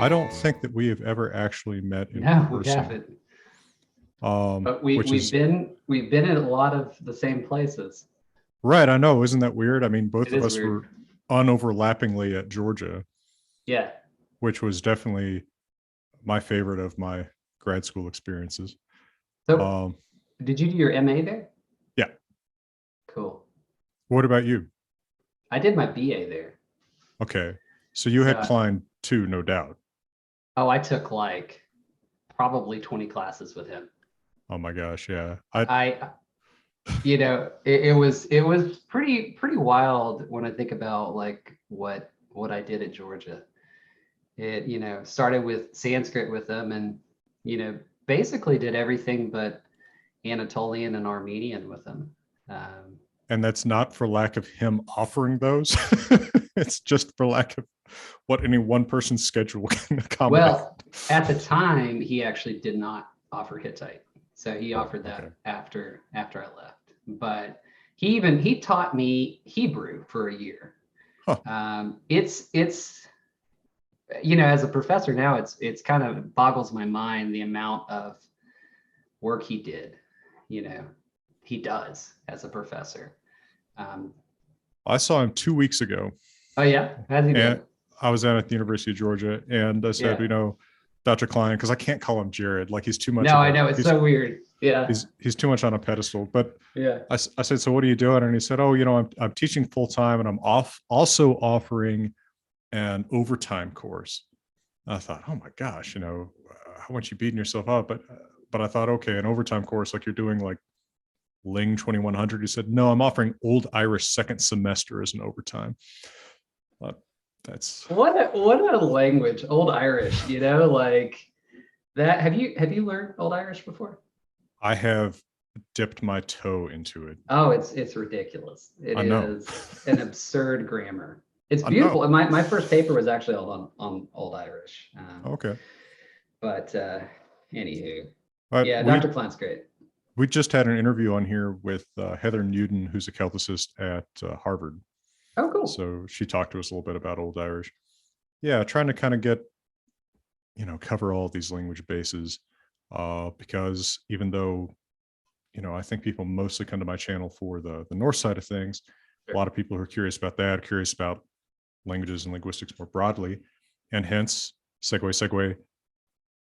I don't think that we have ever actually met in No, we person. haven't. But Which we've is been in a lot of the same places. right. I know. Isn't that weird? I mean, both It of is us weird. were unoverlappingly at Georgia, Yeah. which was definitely my favorite of my grad school experiences. So Um, did you do your MA there? yeah. Cool. What about you? I did my BA there. Okay. So you had So, Klein too, no doubt. oh, I took like probably 20 classes with him. Oh my gosh. Yeah. I it was pretty wild when I think about like what I did at Georgia. It, started with Sanskrit with them and, basically did everything but Anatolian and Armenian with them. And that's not for lack of him offering those. It's just for lack of what any one person's schedule can accommodate. Well, at the time, he actually did not offer Hittite, so he offered that Okay. after I left. But he taught me Hebrew for a year. Huh. It's as a professor now, it's kind of boggles my mind the amount of work he did. He does as a professor. I saw him 2 weeks ago, Oh yeah, how's he doing? and I was out at the University of Georgia, and I said, Yeah. Dr. Klein, because I can't call him Jared, like he's too much. No, I know it's so weird. Yeah. He's too much on a pedestal. But Yeah. I said, so what are you doing? And he said, oh, I'm teaching full time, and I'm also offering an overtime course. And I thought, oh my gosh, how much you beating yourself up? But I thought, okay, an overtime course like you're doing like Ling 2100. He said, no, I'm offering Old Irish second semester as an overtime. That's what a language, Old Irish. Like that. Have you learned Old Irish before? I have dipped my toe into it. Oh, it's ridiculous. It I know. is an absurd grammar. It's I know. beautiful. My first paper was actually on Old Irish. Okay. But anywho, But yeah, Dr. Klein's great. we just had an interview on here with Heather Newton, who's a Celticist at Harvard. Oh, cool. So she talked to us a little bit about Old Irish. Yeah, trying to kind of get, cover all of these language bases, because even though, I think people mostly come to my channel for the north side of things, Sure. A lot of people who are curious about that, curious about languages and linguistics more broadly, and hence, segue,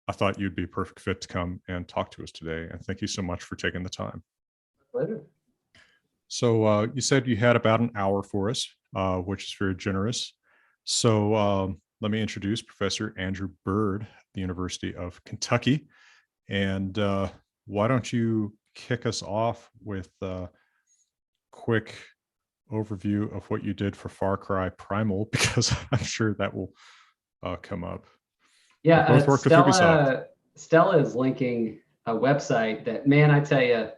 I thought you'd be a perfect fit to come and talk to us today. And thank you so much for taking the time. Later. So you said you had about an hour for us, which is very generous. So let me introduce Professor Andrew Byrd, the University of Kentucky. And why don't you kick us off with a quick overview of what you did for Far Cry Primal, because I'm sure that will come up. Yeah, both worked with Ubisoft. Stella is linking a website that, man, I tell you,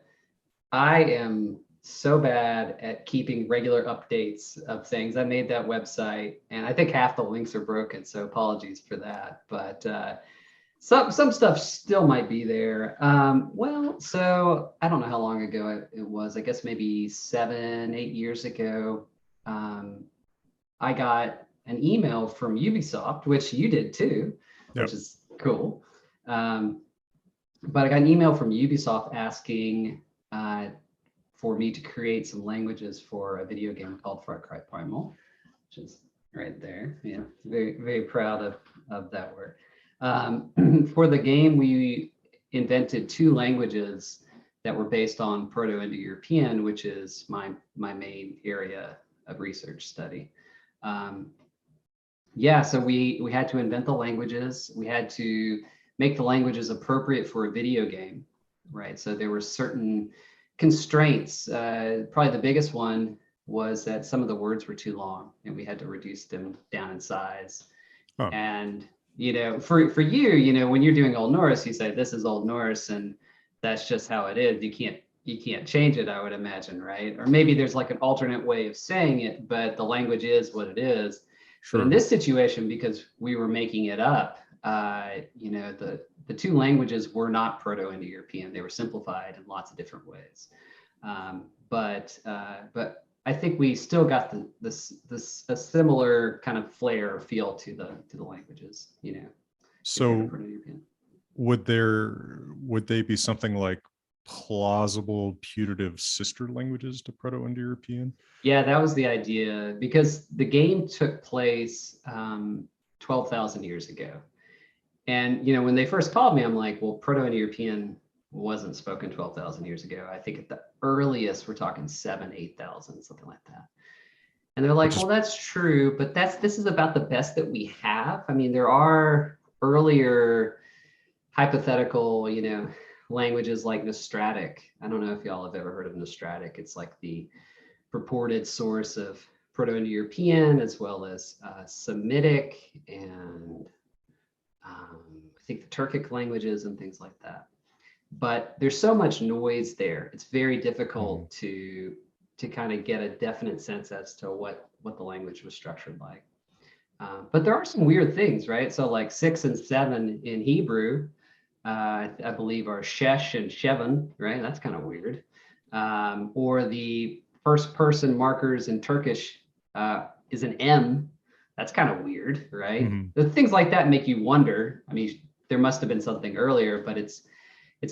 I am so bad at keeping regular updates of things. I made that website, and I think half the links are broken, so apologies for that. But some stuff still might be there. Well, so I don't know how long ago it was. I guess maybe 7-8 years ago. I got an email from Ubisoft, which you did too, Yep. which is cool. But I got an email from Ubisoft asking for me to create some languages for a video game called Far Cry Primal, which is right there. Yeah, very, very proud of that work. For the game, we invented 2 languages that were based on Proto-Indo-European, which is my main area of research study. Yeah, so we had to invent the languages. We had to make the languages appropriate for a video game, right? So there were certain constraints. Probably the biggest one was that some of the words were too long, and we had to reduce them down in size. Huh. And for you, when you're doing Old Norse, you say this is Old Norse, and that's just how it is. You can't change it, I would imagine, right? Or maybe there's like an alternate way of saying it, but the language is what it is. Sure. But in this situation, because we were making it up, the 2 languages were not Proto-Indo-European. They were simplified in lots of different ways. But I think we still got a similar kind of flair or feel to the languages. So Proto-European. would they be something like plausible putative sister languages to Proto-Indo-European? Yeah, that was the idea, because the game took place 12,000 years ago. And, when they first called me, I'm like, well, Proto-Indo-European wasn't spoken 12,000 years ago. I think at the earliest, we're talking 7,000, 8,000, something like that. And they're like, well, that's true, but this is about the best that we have. I mean, there are earlier hypothetical, languages like Nostratic. I don't know if y'all have ever heard of Nostratic. It's like the purported source of Proto-Indo-European, as well as Semitic and I think the Turkic languages and things like that. But there's so much noise there. It's very difficult to kind of get a definite sense as to what the language was structured like. But there are some weird things, right? So like 6 and 7 in Hebrew, I believe are shesh and shevan, right? That's kind of weird. Or the first person markers in Turkish is an M. That's kind of weird, right? The things like that make you wonder. I mean, there must have been something earlier, but it's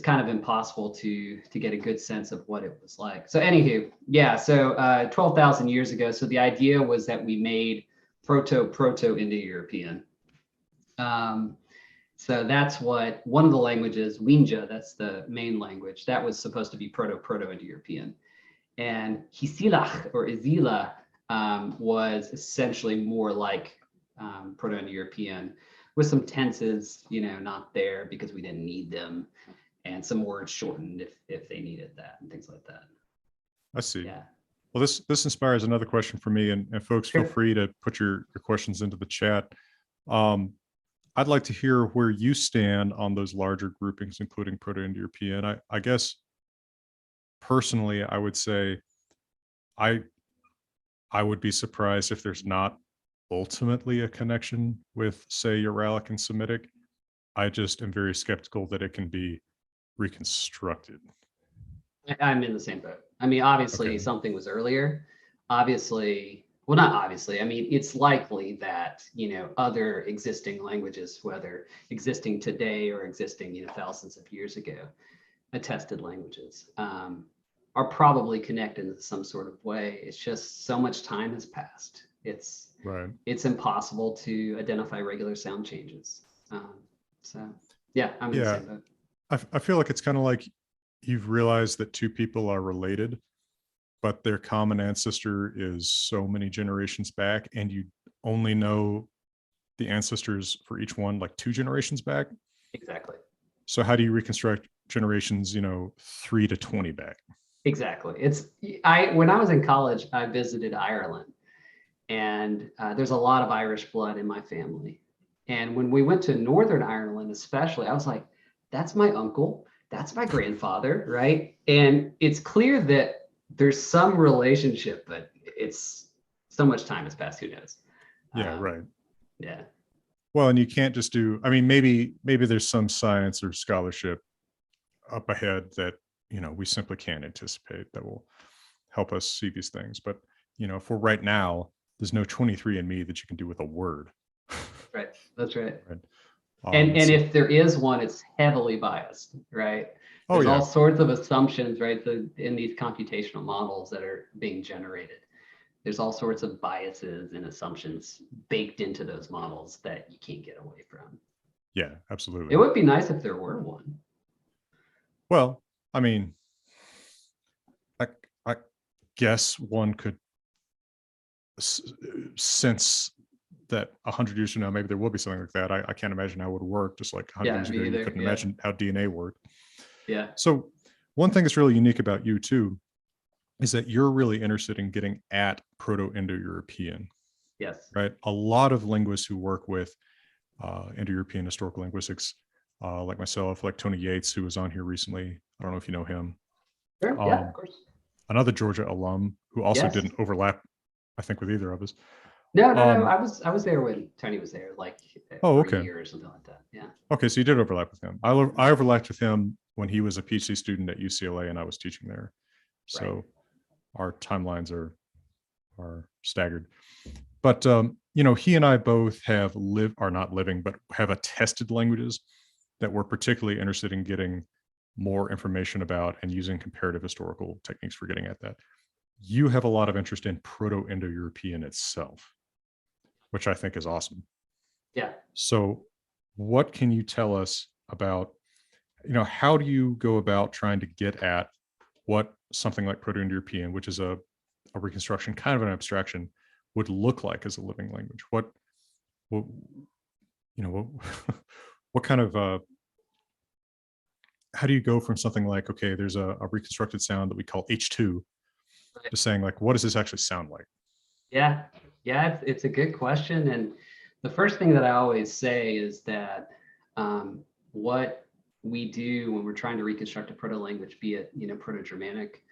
kind of impossible to get a good sense of what it was like. So anywho, yeah, so 12,000 years ago. So the idea was that we made Proto-Indo-European. So that's what one of the languages, Winja, that's the main language, that was supposed to be Proto-Indo-European. And Hisilach or Izila was essentially more like Proto-Indo-European, with some tenses, not there because we didn't need them, and some words shortened if they needed that and things like that. I see. Yeah. Well, this inspires another question for me, and folks, feel free to put your questions into the chat. I'd like to hear where you stand on those larger groupings, including Proto-Indo-European. I guess personally, I would say I would be surprised if there's not ultimately a connection with, say, Uralic and Semitic. I just am very skeptical that it can be reconstructed. I'm in the same boat. I mean, obviously something was earlier. Obviously, well, not obviously. I mean, it's likely that, other existing languages, whether existing today or existing, thousands of years ago, attested languages, are probably connected in some sort of way. It's just so much time has passed. It's impossible to identify regular sound changes. So yeah, I'm in the same boat. I feel like it's kind of like you've realized that two people are related, but their common ancestor is so many generations back, and you only know the ancestors for each one like 2 generations back. Exactly. So how do you reconstruct generations, 3 to 20 back? Exactly. When I was in college, I visited Ireland, and there's a lot of Irish blood in my family. And when we went to Northern Ireland, especially, I was like, that's my uncle, that's my grandfather, right? And it's clear that there's some relationship, but it's so much time has passed, who knows? Yeah, right. Yeah. Well, and you can't just do, I mean, maybe there's some science or scholarship up ahead that, we simply can't anticipate that will help us see these things. But, for right now, there's no 23andMe that you can do with a word. Right. That's right. Right. And if there is one, it's heavily biased, right? There's all sorts of assumptions, right? In these computational models that are being generated, there's all sorts of biases and assumptions baked into those models that you can't get away from. Yeah, absolutely. It would be nice if there were one. Well, I mean, I guess one could sense that 100 years from now, maybe there will be something like that. I can't imagine how it would work. Just like 100 years ago, you couldn't imagine how DNA worked. Yeah. So one thing that's really unique about you too, is that you're really interested in getting at Proto-Indo-European. Yes. Right. A lot of linguists who work with Indo-European historical linguistics, like myself, like Tony Yates, who was on here recently. I don't know if you know him. Sure. Yeah, of course. Another Georgia alum who also didn't overlap, I think, with either of us. No. I was there when Tony was there, like for a year or something like that. Yeah. Okay, so you did overlap with him. I overlapped with him when he was a PhD student at UCLA and I was teaching there. So our timelines are staggered. But he and I both are not living, but have attested languages that we're particularly interested in getting more information about and using comparative historical techniques for getting at that. You have a lot of interest in Proto-Indo-European itself, which I think is awesome. Yeah. So what can you tell us about, how do you go about trying to get at what something like Proto-Indo-European, which is a reconstruction, kind of an abstraction, would look like as a living language? What what what kind of how do you go from something like, okay, there's a reconstructed sound that we call H2, Right. to saying like, what does this actually sound like? Yeah. Yeah. It's a good question. And the first thing that I always say is that what we do when we're trying to reconstruct a proto language, be it, Proto-Germanic,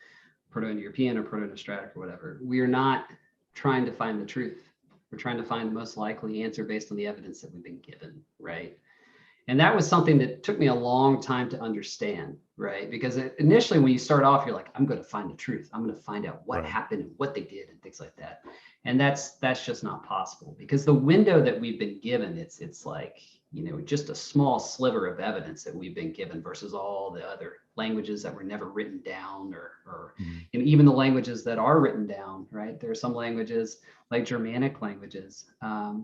Proto-Indo-European, or Proto-Nostratic, or whatever, we are not trying to find the truth. We're trying to find the most likely answer based on the evidence that we've been given, right? And that was something that took me a long time to understand, right? Because initially, when you start off, you're like, I'm going to find the truth. I'm going to find out what Right. happened and what they did and things like that. And that's just not possible, because the window that we've been given, it's like, just a small sliver of evidence that we've been given versus all the other languages that were never written down, or and even the languages that are written down, right? There are some languages like Germanic languages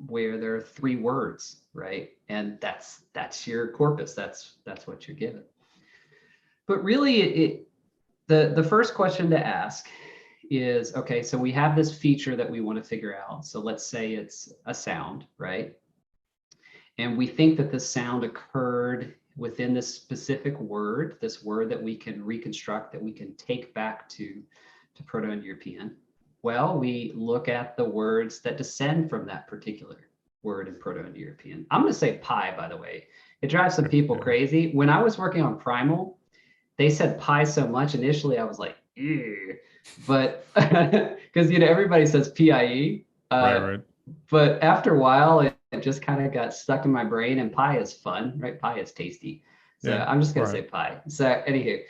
where there are 3 words, right? And that's your corpus. That's what you're given. But really, the first question to ask is, okay, so we have this feature that we want to figure out. So let's say it's a sound, right? And we think that the sound occurred within this specific word, this word that we can reconstruct, that we can take back to Proto-Indo-European. Well, we look at the words that descend from that particular word in Proto-Indo-European. I'm going to say pi, by the way. It drives some people crazy. When I was working on Primal, they said pi so much. Initially, I was like, ew. But because, everybody says PIE. Right. But after a while, it just kind of got stuck in my brain, and pie is fun, right? Pie is tasty. So Yeah. I'm just going to say pie. So anywho,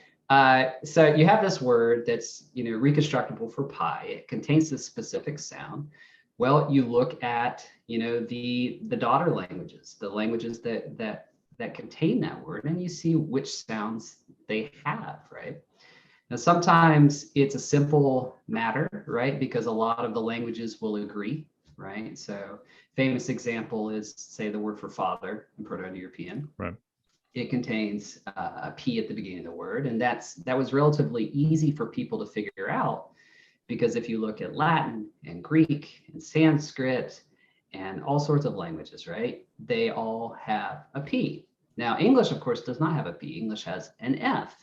so you have this word that's, reconstructible for pi. It contains this specific sound. Well, you look at, the daughter languages, the languages that contain that word, and you see which sounds they have, right? Now, sometimes it's a simple matter, right? Because a lot of the languages will agree, right? So famous example is, say, the word for father in Proto-Indo-European. Right. It contains a P at the beginning of the word. And that was relatively easy for people to figure out, because if you look at Latin and Greek and Sanskrit and all sorts of languages, right, they all have a P. Now, English, of course, does not have a P. English has an F.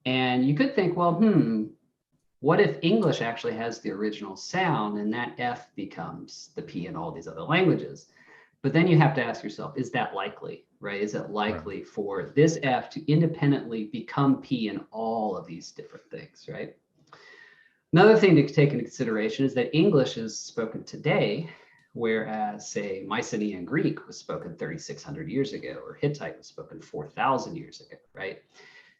And you could think, well, what if English actually has the original sound and that F becomes the P in all these other languages? But then you have to ask yourself, is that likely, right? Is it likely for this F to independently become P in all of these different things, right? Another thing to take into consideration is that English is spoken today, whereas, say, Mycenaean Greek was spoken 3,600 years ago, or Hittite was spoken 4,000 years ago, right?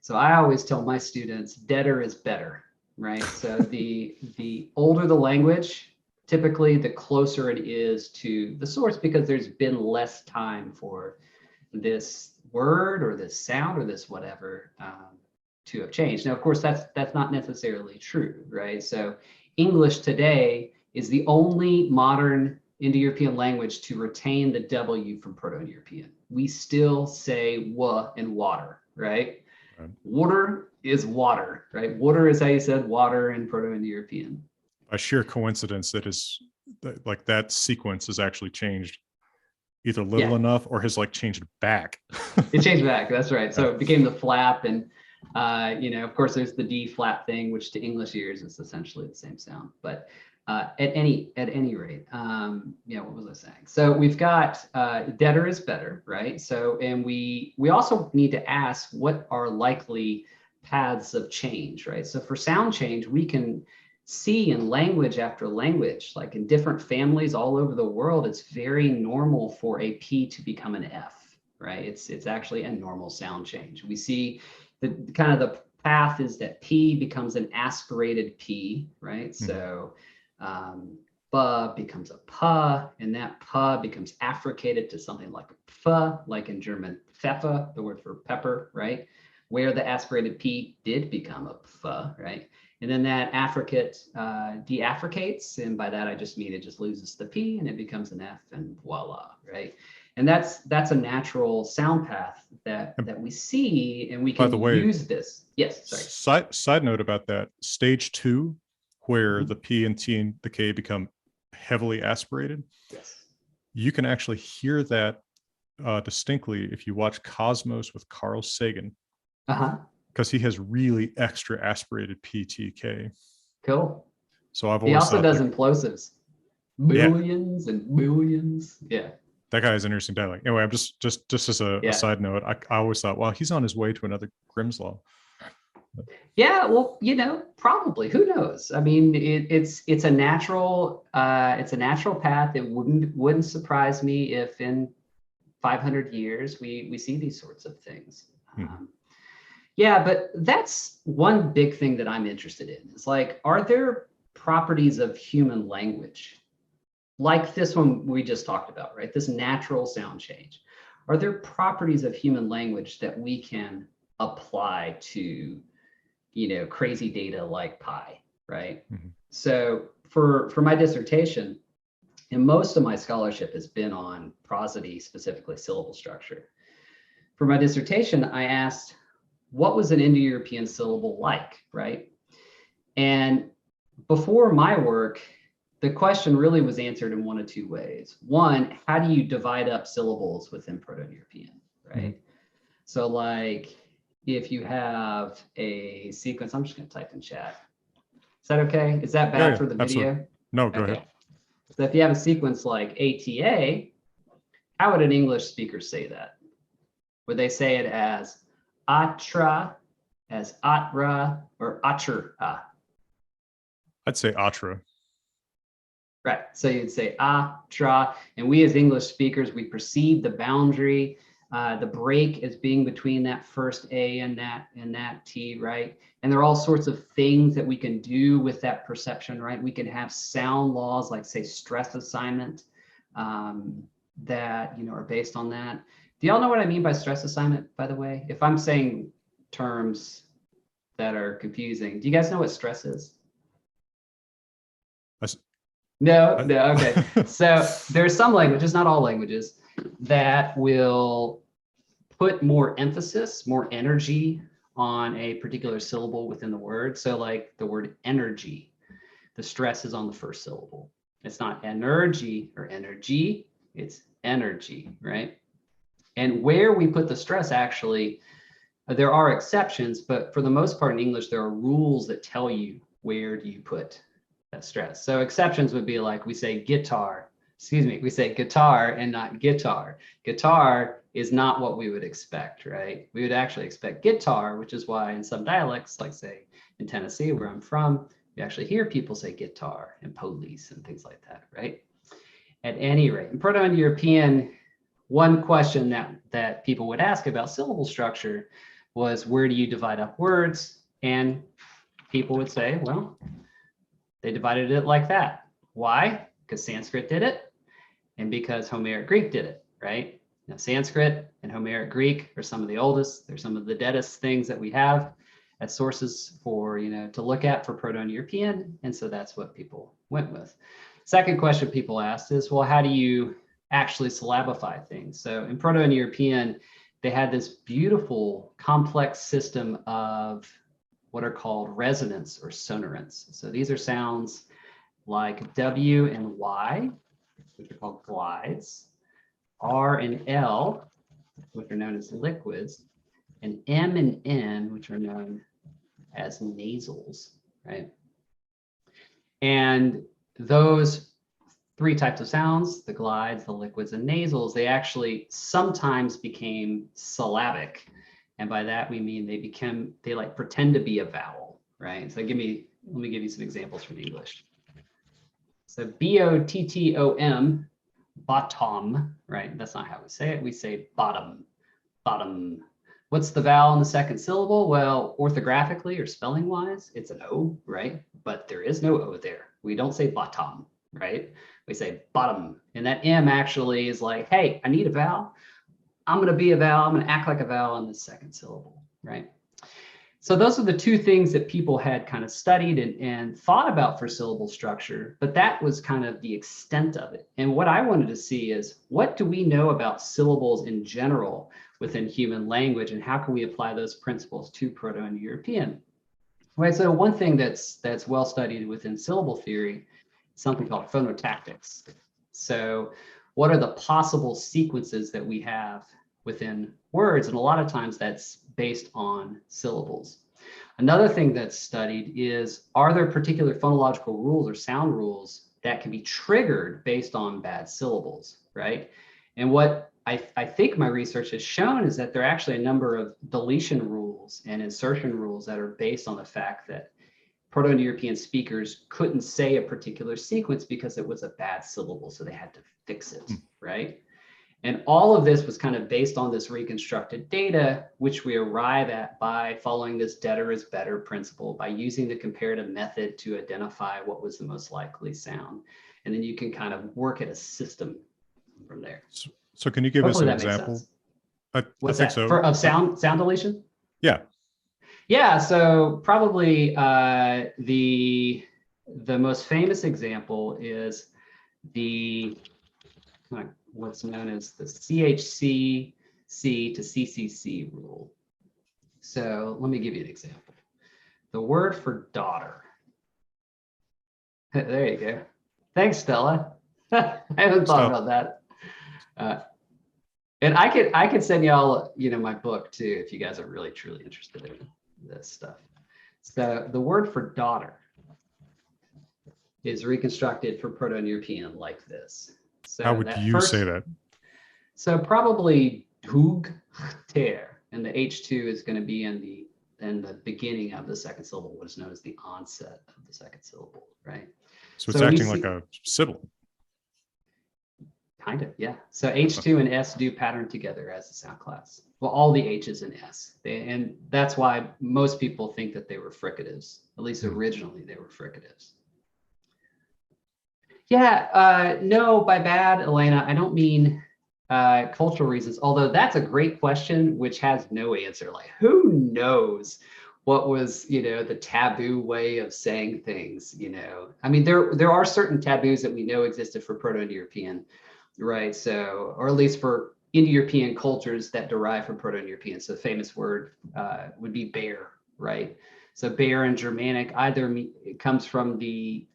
So I always tell my students, deader is better, right? So the older the language, typically the closer it is to the source, because there's been less time for this word or this sound or this whatever to have changed. Now, of course, that's not necessarily true, right? So English today is the only modern Indo-European language to retain the W from Proto-Indo-European. We still say wa in water, right? Water is water, right? Water is how you said water in Proto-Indo-European. By sheer coincidence, that sequence has actually changed either little enough or has changed back. It changed back. That's right. So it became the flap, and of course, there's the D flat thing, which to English ears is essentially the same sound. But at any rate, what was I saying? So we've got deader is better, right? So, and we also need to ask, what are likely paths of change, right? So for sound change, we can see in language after language, like in different families all over the world, it's very normal for a P to become an F, right? It's actually a normal sound change. We see the kind of the path is that P becomes an aspirated P, right? So buh becomes a puh, and that puh becomes affricated to something like a pf, like in German pfeffer, the word for pepper, right? Where the aspirated p did become a pf, right? And then that affricate deaffricates, and by that I just mean it just loses the p and it becomes an f, and voila, right? And that's a natural sound path that we see, and we By can the way, use this. Yes, sorry. Side note about that, stage 2, where Mhm. the P and T and the K become heavily aspirated, Yes. you can actually hear that distinctly if you watch Cosmos with Carl Sagan, Uh-huh. because he has really extra aspirated PTK. Cool. So I've He always also thought, does like, implosives. yeah, Millions and millions. Yeah. that guy has an interesting dialect. Anyway, I'm just as a Yeah. side note, I always thought, well, he's on his way to another Grimm's Law. Yeah, well, probably. Who knows? I mean, it's a natural path. It wouldn't surprise me if in 500 years we see these sorts of things. Mm-hmm. Yeah, but that's one big thing that I'm interested in. Is like, are there properties of human language like this one we just talked about, right? This natural sound change. Are there properties of human language that we can apply to, crazy data like pi, right? Mm-hmm. So for my dissertation, and most of my scholarship has been on prosody, specifically syllable structure. For my dissertation, I asked, what was an Indo-European syllable like, right? And before my work, the question really was answered in one of two ways. One, how do you divide up syllables within Proto-European, right? Mm-hmm. So like, if you have a sequence, I'm just going to type in chat. Is that okay? Is that bad for the absolutely. video? No, go ahead. So if you have a sequence like ATA, how would an English speaker say that? Would they say it as atra, as atra, or atra? I'd say atra. Right. So you'd say atra, and we as English speakers, we perceive the boundary, the break as being between that first A and that T, right? And there are all sorts of things that we can do with that perception, right? We can have sound laws like, say, stress assignment, that are based on that. Do y'all know what I mean by stress assignment, by the way? If I'm saying terms that are confusing, do you guys know what stress is? No, okay. So there are some languages, not all languages, that will put more emphasis, more energy on a particular syllable within the word. So like the word energy, the stress is on the first syllable. It's not energy or energy, it's energy, right? And where we put the stress, actually, there are exceptions, but for the most part in English, there are rules that tell you where do you put that stress. So exceptions would be like, we say guitar, we say guitar and not guitar. Guitar is not what we would expect, right? We would actually expect guitar, which is why in some dialects, like say in Tennessee, where I'm from, you actually hear people say guitar and police and things like that, right? At any rate, in Proto-Indo-European, one question that people would ask about syllable structure was, where do you divide up words? And people would say, well, they divided it like that. Why? Because Sanskrit did it, and because Homeric Greek did it, right? Now, Sanskrit and Homeric Greek are some of the oldest. They're some of the deadest things that we have as sources for, to look at for Proto-Indo-European, and so that's what people went with. Second question people asked is, well, how do you actually syllabify things? So in Proto-Indo-European, they had this beautiful, complex system of what are called resonance or sonorants. So these are sounds like W and Y, which are called glides, R and L, which are known as liquids, and M and N, which are known as nasals, right? And those three types of sounds, the glides, the liquids, and nasals, they actually sometimes became syllabic. And by that, we mean they like pretend to be a vowel, right? So let me give you some examples from English. So B-O-T-T-O-M, bottom, right? That's not how we say it. We say bottom, bottom. What's the vowel in the second syllable? Well, orthographically or spelling wise, it's an O, right? But there is no O there. We don't say bottom, right? We say bottom, and that M actually is like, hey, I need a vowel. I'm going to be a vowel. I'm going to act like a vowel in the second syllable, right? So those are the two things that people had kind of studied and thought about for syllable structure, but that was kind of the extent of it. And what I wanted to see is, what do we know about syllables in general within human language, and how can we apply those principles to Proto-Indo-European? Right, so one thing that's well studied within syllable theory is something called phonotactics. So what are the possible sequences that we have within words? And a lot of times that's based on syllables. Another thing that's studied is, are there particular phonological rules or sound rules that can be triggered based on bad syllables, right? And what I think my research has shown is that there are actually a number of deletion rules and insertion rules that are based on the fact that Proto-Indo-European speakers couldn't say a particular sequence because it was a bad syllable, so they had to fix it, right? And all of this was kind of based on this reconstructed data, which we arrive at by following this debtor is better principle, by using the comparative method to identify what was the most likely sound. And then you can kind of work at a system from there. So can you give Hopefully us an that example? I think that? So. Of sound deletion? Yeah. Yeah, so probably the most famous example is the what's known as the CHCC to CCC rule. So let me give you an example. The word for daughter. There you go. Thanks, Stella. I haven't thought about that. And I could send y'all, my book too, if you guys are really truly interested in this stuff. So the word for daughter is reconstructed for Proto-Indo-European like this. So how would you say that? So probably hug ter, and the H2 is going to be in the beginning of the second syllable, what is known as the onset of the second syllable, right? So it's acting like a sibling. Kind of, yeah. So H2 and S do pattern together as a sound class. Well, all the H's and S. And that's why most people think that they were fricatives. At least originally they were fricatives. Yeah, no, by bad, Elena, I don't mean cultural reasons, although that's a great question, which has no answer. Like, who knows what was, the taboo way of saying things, I mean, there are certain taboos that we know existed for Proto-Indo-European, right? So, or at least for Indo-European cultures that derive from Proto-Indo-European. So the famous word would be bear, right? So bear in Germanic, either it comes from the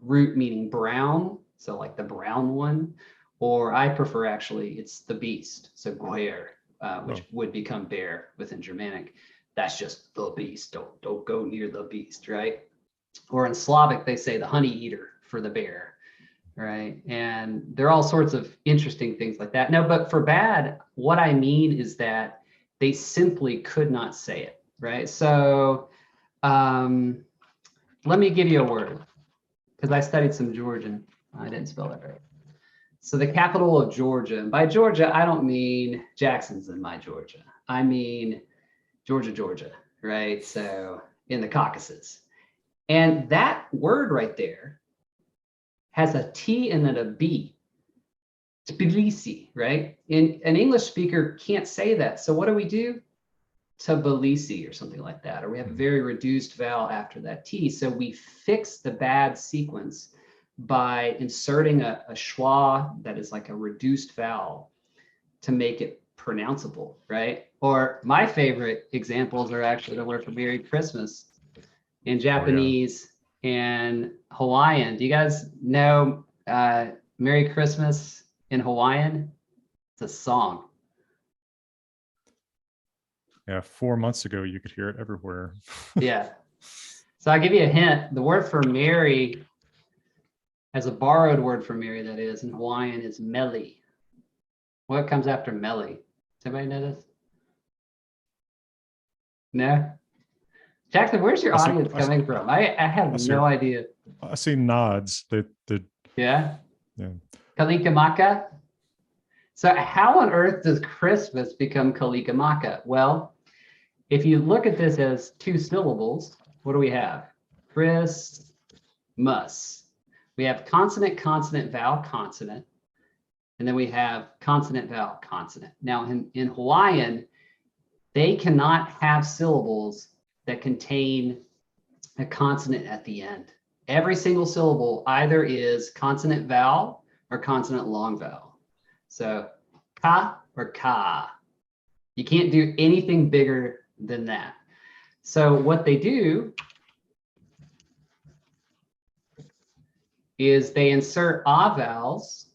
root meaning brown, so like the brown one, or I prefer actually, it's the beast. So guer, which would become bear within Germanic. That's just the beast. Don't go near the beast, right? Or in Slavic, they say the honey eater for the bear, right? And there are all sorts of interesting things like that. No, but for bad, what I mean is that they simply could not say it, right? So let me give you a word, because I studied some Georgian. I didn't spell that right. So the capital of Georgia, and by Georgia, I don't mean Jackson's in my Georgia. I mean Georgia, right? So in the Caucasus. And that word right there has a T and then a B. Tbilisi, right? And an English speaker can't say that. So what do? Tbilisi or something like that. Or we have a very reduced vowel after that T. So we fix the bad sequence by inserting a schwa that is like a reduced vowel to make it pronounceable, right? Or my favorite examples are actually the word for Merry Christmas in Japanese and Hawaiian. Do you guys know Merry Christmas in Hawaiian? It's a song. Yeah, 4 months ago, you could hear it everywhere. Yeah. So I'll give you a hint. The word for Mary, as a borrowed word for Mary, that is, in Hawaiian, is meli. What comes after meli? Does anybody know this? No? Jackson, where's your audience coming from? I have no idea. I see nods. Yeah? Yeah. Kalikimaka? So how on earth does Christmas become Kalikimaka? Well, if you look at this as two syllables, what do we have? Christmas. We have consonant, consonant, vowel, consonant. And then we have consonant, vowel, consonant. Now in Hawaiian, they cannot have syllables that contain a consonant at the end. Every single syllable either is consonant vowel or consonant long vowel. So ka or ka. You can't do anything bigger than that. So what they do is they insert ah vowels,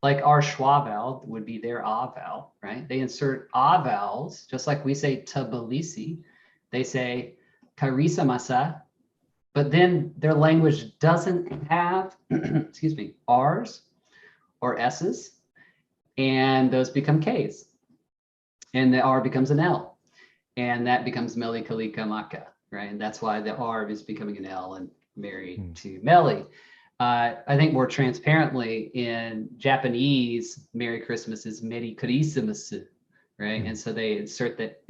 like our schwa vowel would be their ah vowel, right? They insert ah vowels, just like we say tabilisi. They say karisa masa, but then their language doesn't have, excuse me, R's or S's, and those become K's. And the R becomes an L, and that becomes Meli Kalika Maka, right? And that's why the R is becoming an L and married to Meli. I think more transparently in Japanese, Merry Christmas is Merry Christmas, right? And so they insert that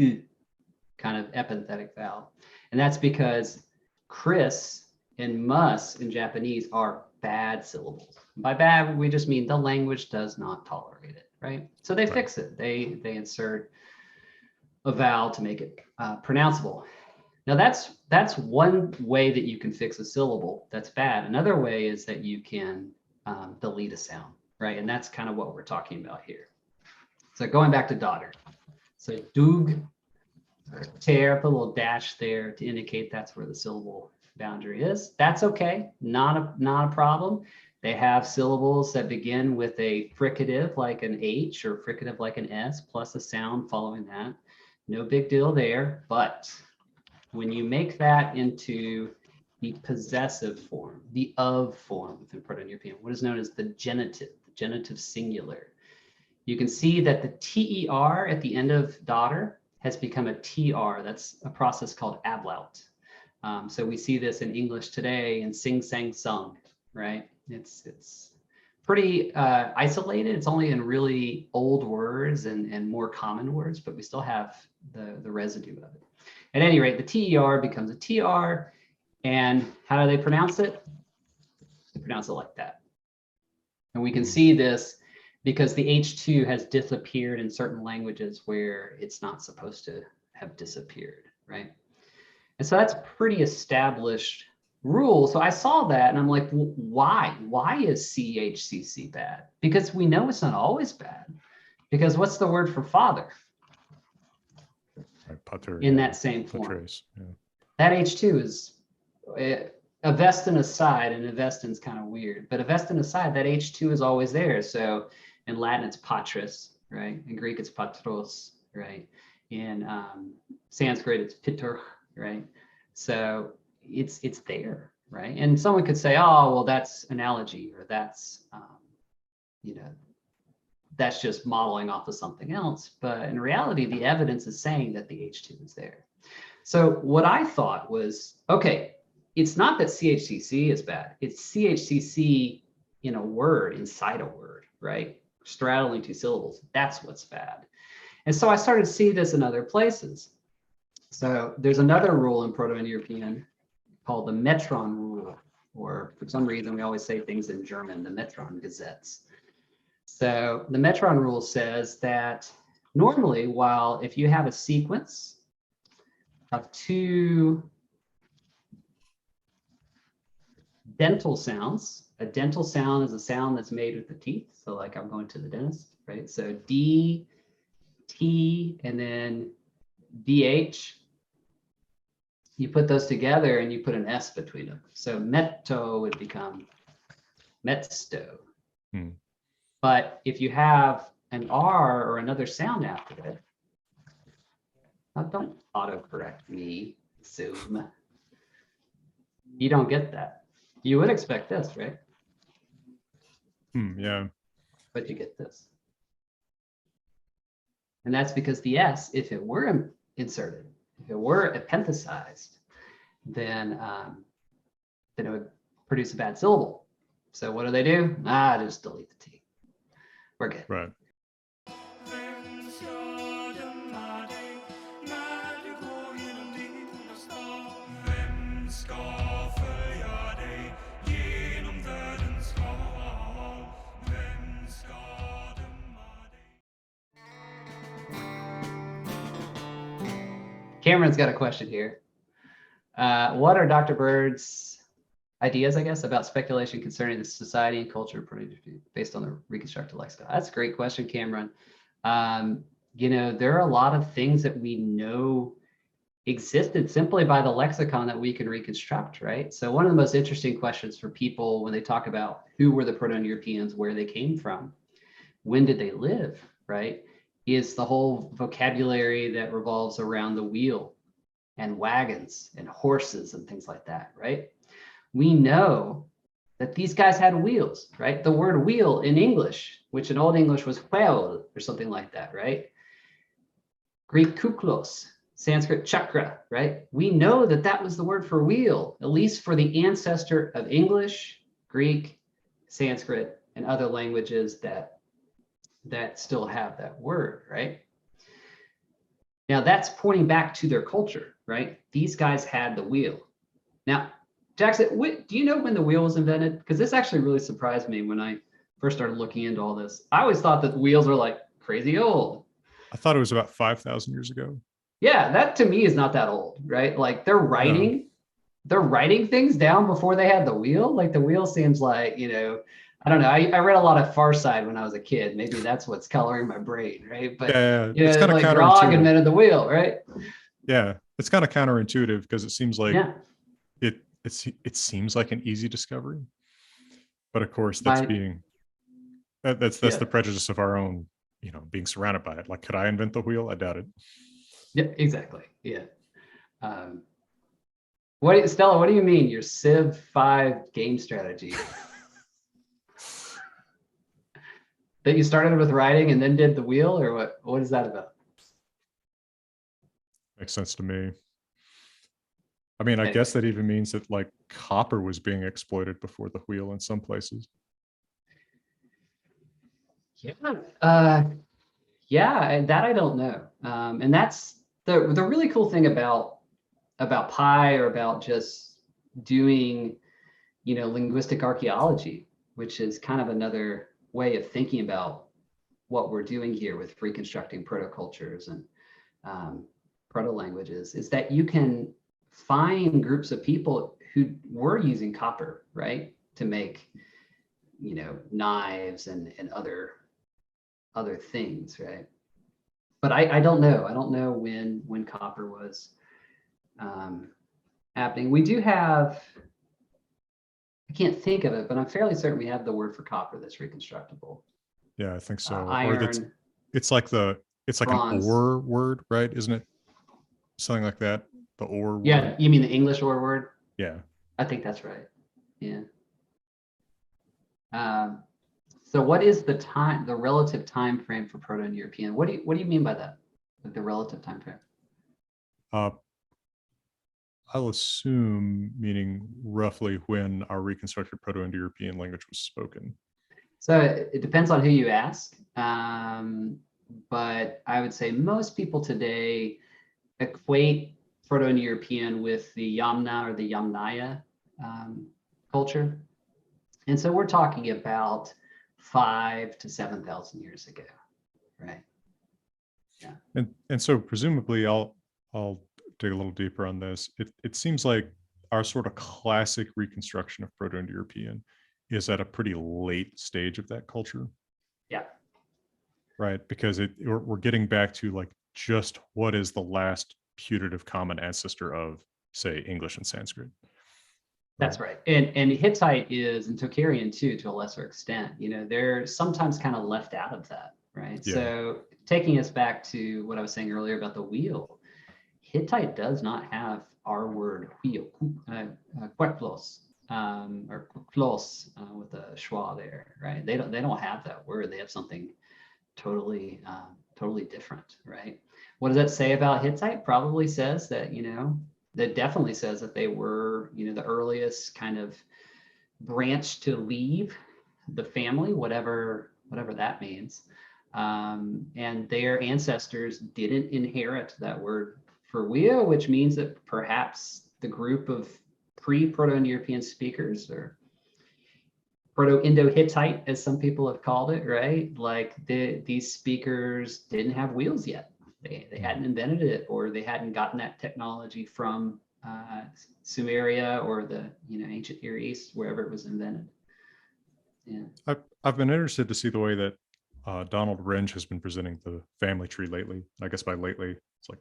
kind of epenthetic vowel. And that's because Chris and mus in Japanese are bad syllables. By bad, we just mean the language does not tolerate it, right? So they fix it. They insert a vowel to make it pronounceable. Now that's one way that you can fix a syllable that's bad. Another way is that you can delete a sound, right? And that's kind of what we're talking about here. So going back to daughter. So dug, tear, put a little dash there to indicate that's where the syllable boundary is. That's okay, not a problem. They have syllables that begin with a fricative like an H or fricative like an S plus a sound following that. No big deal there, but when you make that into the possessive form, the of form within Proto-Indo-European, what is known as the genitive singular, you can see that the TER at the end of daughter has become a TR. That's a process called ablaut. So we see this in English today in sing, sang, sung, right? It's pretty isolated. It's only in really old words and more common words, but we still have the residue of it. At any rate, the TER becomes a TR, and how do they pronounce it? They pronounce it like that. And we can see this because the H2 has disappeared in certain languages where it's not supposed to have disappeared, right? And so that's pretty established rule. So I saw that and I'm like, well, why? Why is CHCC bad? Because we know it's not always bad. Because what's the word for father? Pater, in that same form. Patres, yeah. That H2 is Avestin aside, and Avestin's kind of weird, but Avestin aside, that H2 is always there. So in Latin, it's patris, right? In Greek, it's patros, right? In Sanskrit, it's pitur, right? So it's there, right? And someone could say, oh, well, that's analogy, or that's, that's just modeling off of something else. But in reality, the evidence is saying that the H2 is there. So what I thought was, okay, it's not that CHCC is bad. It's CHCC in a word, inside a word, right? Straddling two syllables. That's what's bad. And so I started to see this in other places. So there's another rule in Proto-Indo-European called the Metron Rule, or for some reason, we always say things in German, the Metron Gazettes. So the Metron Rule says that normally, while if you have a sequence of two dental sounds, a dental sound is a sound that's made with the teeth. So like I'm going to the dentist, right? So D, T, and then DH. You put those together and you put an S between them. So metto would become metsto. But if you have an R or another sound after it, now don't autocorrect me, Zoom. You don't get that. You would expect this, right? Yeah. But you get this. And that's because the S, if it were inserted, if it were epenthesized, then it would produce a bad syllable. So what do? Just delete the T. We're good. Right. Cameron's got a question here. What are Dr. Byrd's ideas, I guess, about speculation concerning the society and culture based on the reconstructed lexicon? That's a great question, Cameron. There are a lot of things that we know existed simply by the lexicon that we can reconstruct, right? So one of the most interesting questions for people when they talk about who were the Proto-Indo-Europeans, where they came from, when did they live, right, is the whole vocabulary that revolves around the wheel and wagons and horses and things like that, right? We know that these guys had wheels, right? The word wheel in English, which in Old English was wheel or something like that, right? Greek kuklos, Sanskrit chakra, right? We know that that was the word for wheel, at least for the ancestor of English, Greek, Sanskrit, and other languages that still have that word, right? Now that's pointing back to their culture, right? These guys had the wheel. Now, Jackson, do you know when the wheel was invented? Because this actually really surprised me when I first started looking into all this. I always thought that wheels were like crazy old. I thought it was about 5,000 years ago. Yeah, that to me is not that old, right? Like they're writing things down before they had the wheel. Like the wheel seems like, I don't know. I read a lot of Far Side when I was a kid. Maybe that's what's coloring my brain, right? But it's kind of like counterintuitive. Grog invented the wheel, right? Yeah, it's kind of counterintuitive because it seems like Yeah. it seems like an easy discovery, but of course that's the prejudice of our own, being surrounded by it. Like, could I invent the wheel? I doubt it. Yeah, exactly. Yeah. Stella, what do you mean your Civ 5 game strategy? That you started with writing and then did the wheel, or what is that about? Makes sense to me. I mean, I guess that even means that like copper was being exploited before the wheel in some places. Yeah. And that I don't know. And that's the really cool thing about pi, or about just doing, linguistic archaeology, which is kind of another way of thinking about what we're doing here with reconstructing proto-cultures and proto-languages, is that you can find groups of people who were using copper, right, to make, knives and other things, right? But I don't know. I don't know when copper was happening. We do have, I can't think of it, but I'm fairly certain we have the word for copper that's reconstructible. Yeah, I think so. Iron. It's like bronze. an ore word, right? Isn't it? Something like that. The ore word. Yeah, you mean the English ore word? Yeah. I think that's right. Yeah. So what is the relative time frame for Proto-Indo-European? What do you mean by that? Like the relative time frame? I'll assume meaning roughly when our reconstructed Proto-Indo-European language was spoken. So it depends on who you ask. But I would say most people today equate Proto-Indo-European with the Yamna or the Yamnaya culture. And so we're talking about 5,000 to 7,000 years ago, right? Yeah. And so presumably I'll dig a little deeper on this. It seems like our sort of classic reconstruction of Proto-Indo-European is at a pretty late stage of that culture. Yeah. Right, because we're getting back to like just what is the last putative common ancestor of, say, English and Sanskrit. That's right. And Hittite is, and Tocharian too, to a lesser extent. They're sometimes kind of left out of that, right? Yeah. So taking us back to what I was saying earlier about the wheel, Hittite does not have our word wheel, kweklos, or klos with a schwa there, right? They don't have that word. They have something totally different, right? What does that say about Hittite? Probably says that, that definitely says that they were, the earliest kind of branch to leave the family, whatever that means. And their ancestors didn't inherit that word for wheel, which means that perhaps the group of pre-Proto-Indo-European speakers, or Proto-Indo-Hittite, as some people have called it, right? Like these speakers didn't have wheels yet. They hadn't invented it, or they hadn't gotten that technology from Sumeria or the ancient Near East, wherever it was invented. Yeah. I've been interested to see the way that Donald Wrench has been presenting the family tree lately. I guess by lately, it's like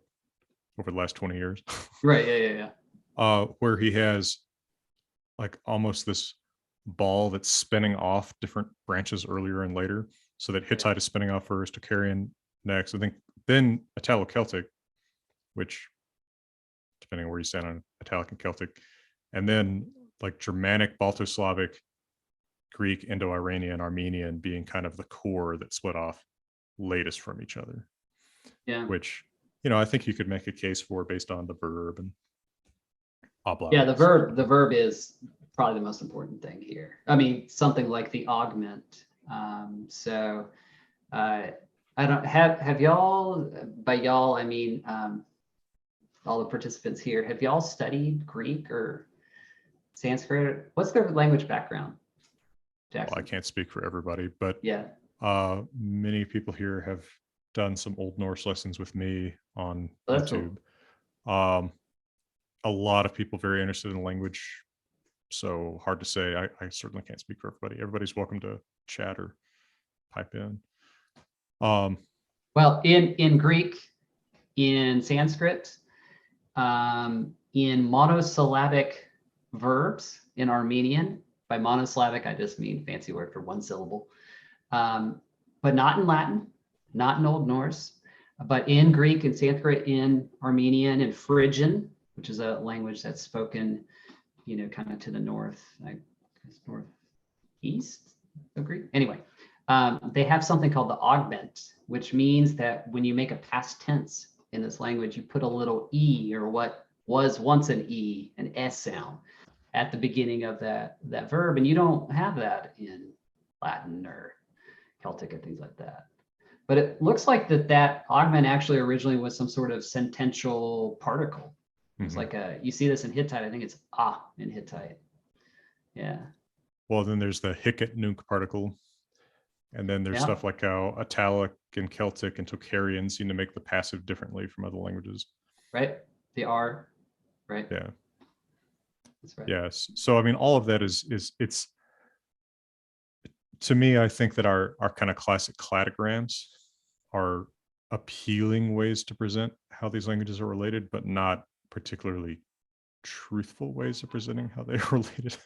over the last 20 years. Right. Yeah. Where he has like almost this ball that's spinning off different branches earlier and later. So that Hittite is spinning off first, Akkadian next, I think, then Italo-Celtic, which, depending on where you stand on Italic and Celtic, and then like Germanic, Balto-Slavic, Greek, Indo-Iranian, Armenian being kind of the core that split off latest from each other. Yeah. Which, I think you could make a case for based on the verb and blah. Yeah, the verb is probably the most important thing here. I mean, something like the augment. I don't have y'all, by y'all, I mean, all the participants here, have y'all studied Greek or Sanskrit? What's their language background, Jackson? Well, I can't speak for everybody, but yeah, many people here have done some Old Norse lessons with me on YouTube. Cool. A lot of people very interested in language. So hard to say. I certainly can't speak for everybody. Everybody's welcome to chat or pipe in. Well, in Greek, in Sanskrit, in monosyllabic verbs, in Armenian, by monosyllabic, I just mean fancy word for one syllable, but not in Latin, not in Old Norse, but in Greek and Sanskrit, in Armenian and Phrygian, which is a language that's spoken, kind of to the north, I guess northeast of Greek. Anyway, they have something called the augment, which means that when you make a past tense in this language, you put a little E, or what was once an E, an S sound at the beginning of that verb. And you don't have that in Latin or Celtic and things like that. But it looks like that augment actually originally was some sort of sentential particle. It's like you see this in Hittite. I think it's in Hittite. Yeah. Well, then there's the hic nunc particle. And then there's stuff like how Italic and Celtic and Tocharian seem to make the passive differently from other languages. Right. The R. Right. Yeah. That's right. Yes. So, I mean, all of that it's, to me, I think that our kind of classic cladograms are appealing ways to present how these languages are related, but not particularly truthful ways of presenting how they're related.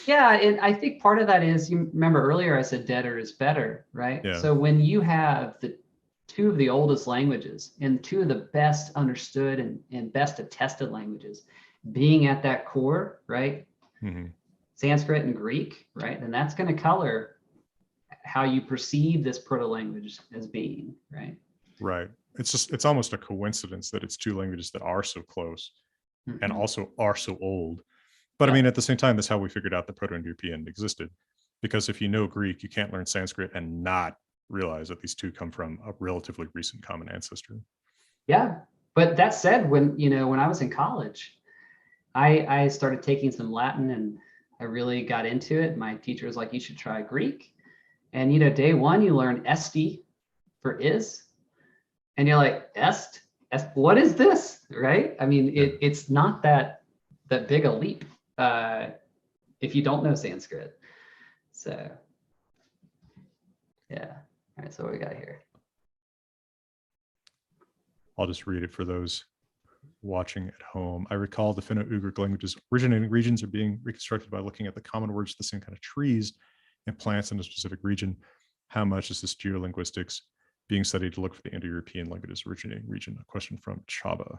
Yeah, and I think part of that is, you remember earlier I said deader is better, right? Yeah. So when you have the two of the oldest languages and two of the best understood and best attested languages being at that core, right? Mm-hmm. Sanskrit and Greek, right? And that's going to color how you perceive this proto-language as being, right? Right. It's almost a coincidence that it's two languages that are so close and also are so old. But I mean, at the same time, that's how we figured out that Proto-Indo-European existed. Because if you know Greek, you can't learn Sanskrit and not realize that these two come from a relatively recent common ancestor. Yeah. But that said, when I was in college, I started taking some Latin and I really got into it. My teacher was like, you should try Greek. And, day one, you learn esti for is. And you're like, est? What is this? Right? I mean, it's not that big a leap if you don't know Sanskrit. So, yeah. All right. So what we got here? I'll just read it for those watching at home. I recall the Finno-Ugric languages originating regions are being reconstructed by looking at the common words of the same kind of trees and plants in a specific region. How much is this geolinguistics being studied to look for the Indo-European languages originating region? A question from Chaba.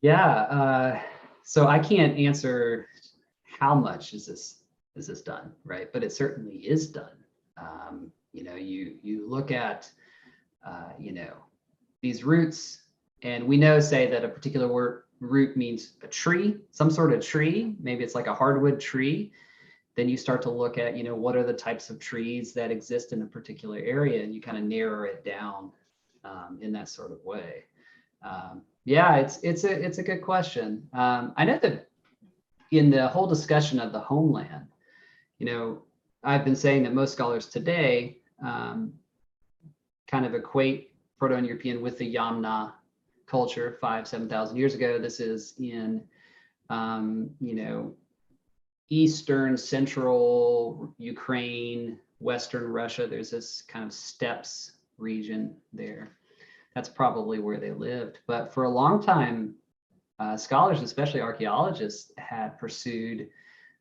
Yeah. So I can't answer how much is this done, right? But it certainly is done. You look at these roots, and we know, say, that a particular root means a tree, some sort of tree. Maybe it's like a hardwood tree. Then you start to look at, what are the types of trees that exist in a particular area, and you kind of narrow it down in that sort of way. Yeah, it's a good question. I know that in the whole discussion of the homeland, I've been saying that most scholars today kind of equate Proto-Indo-European with the Yamna culture 7,000 years ago. This is in, Eastern, Central Ukraine, Western Russia. There's this kind of steppes region there. That's probably where they lived. But for a long time, scholars, especially archaeologists, had pursued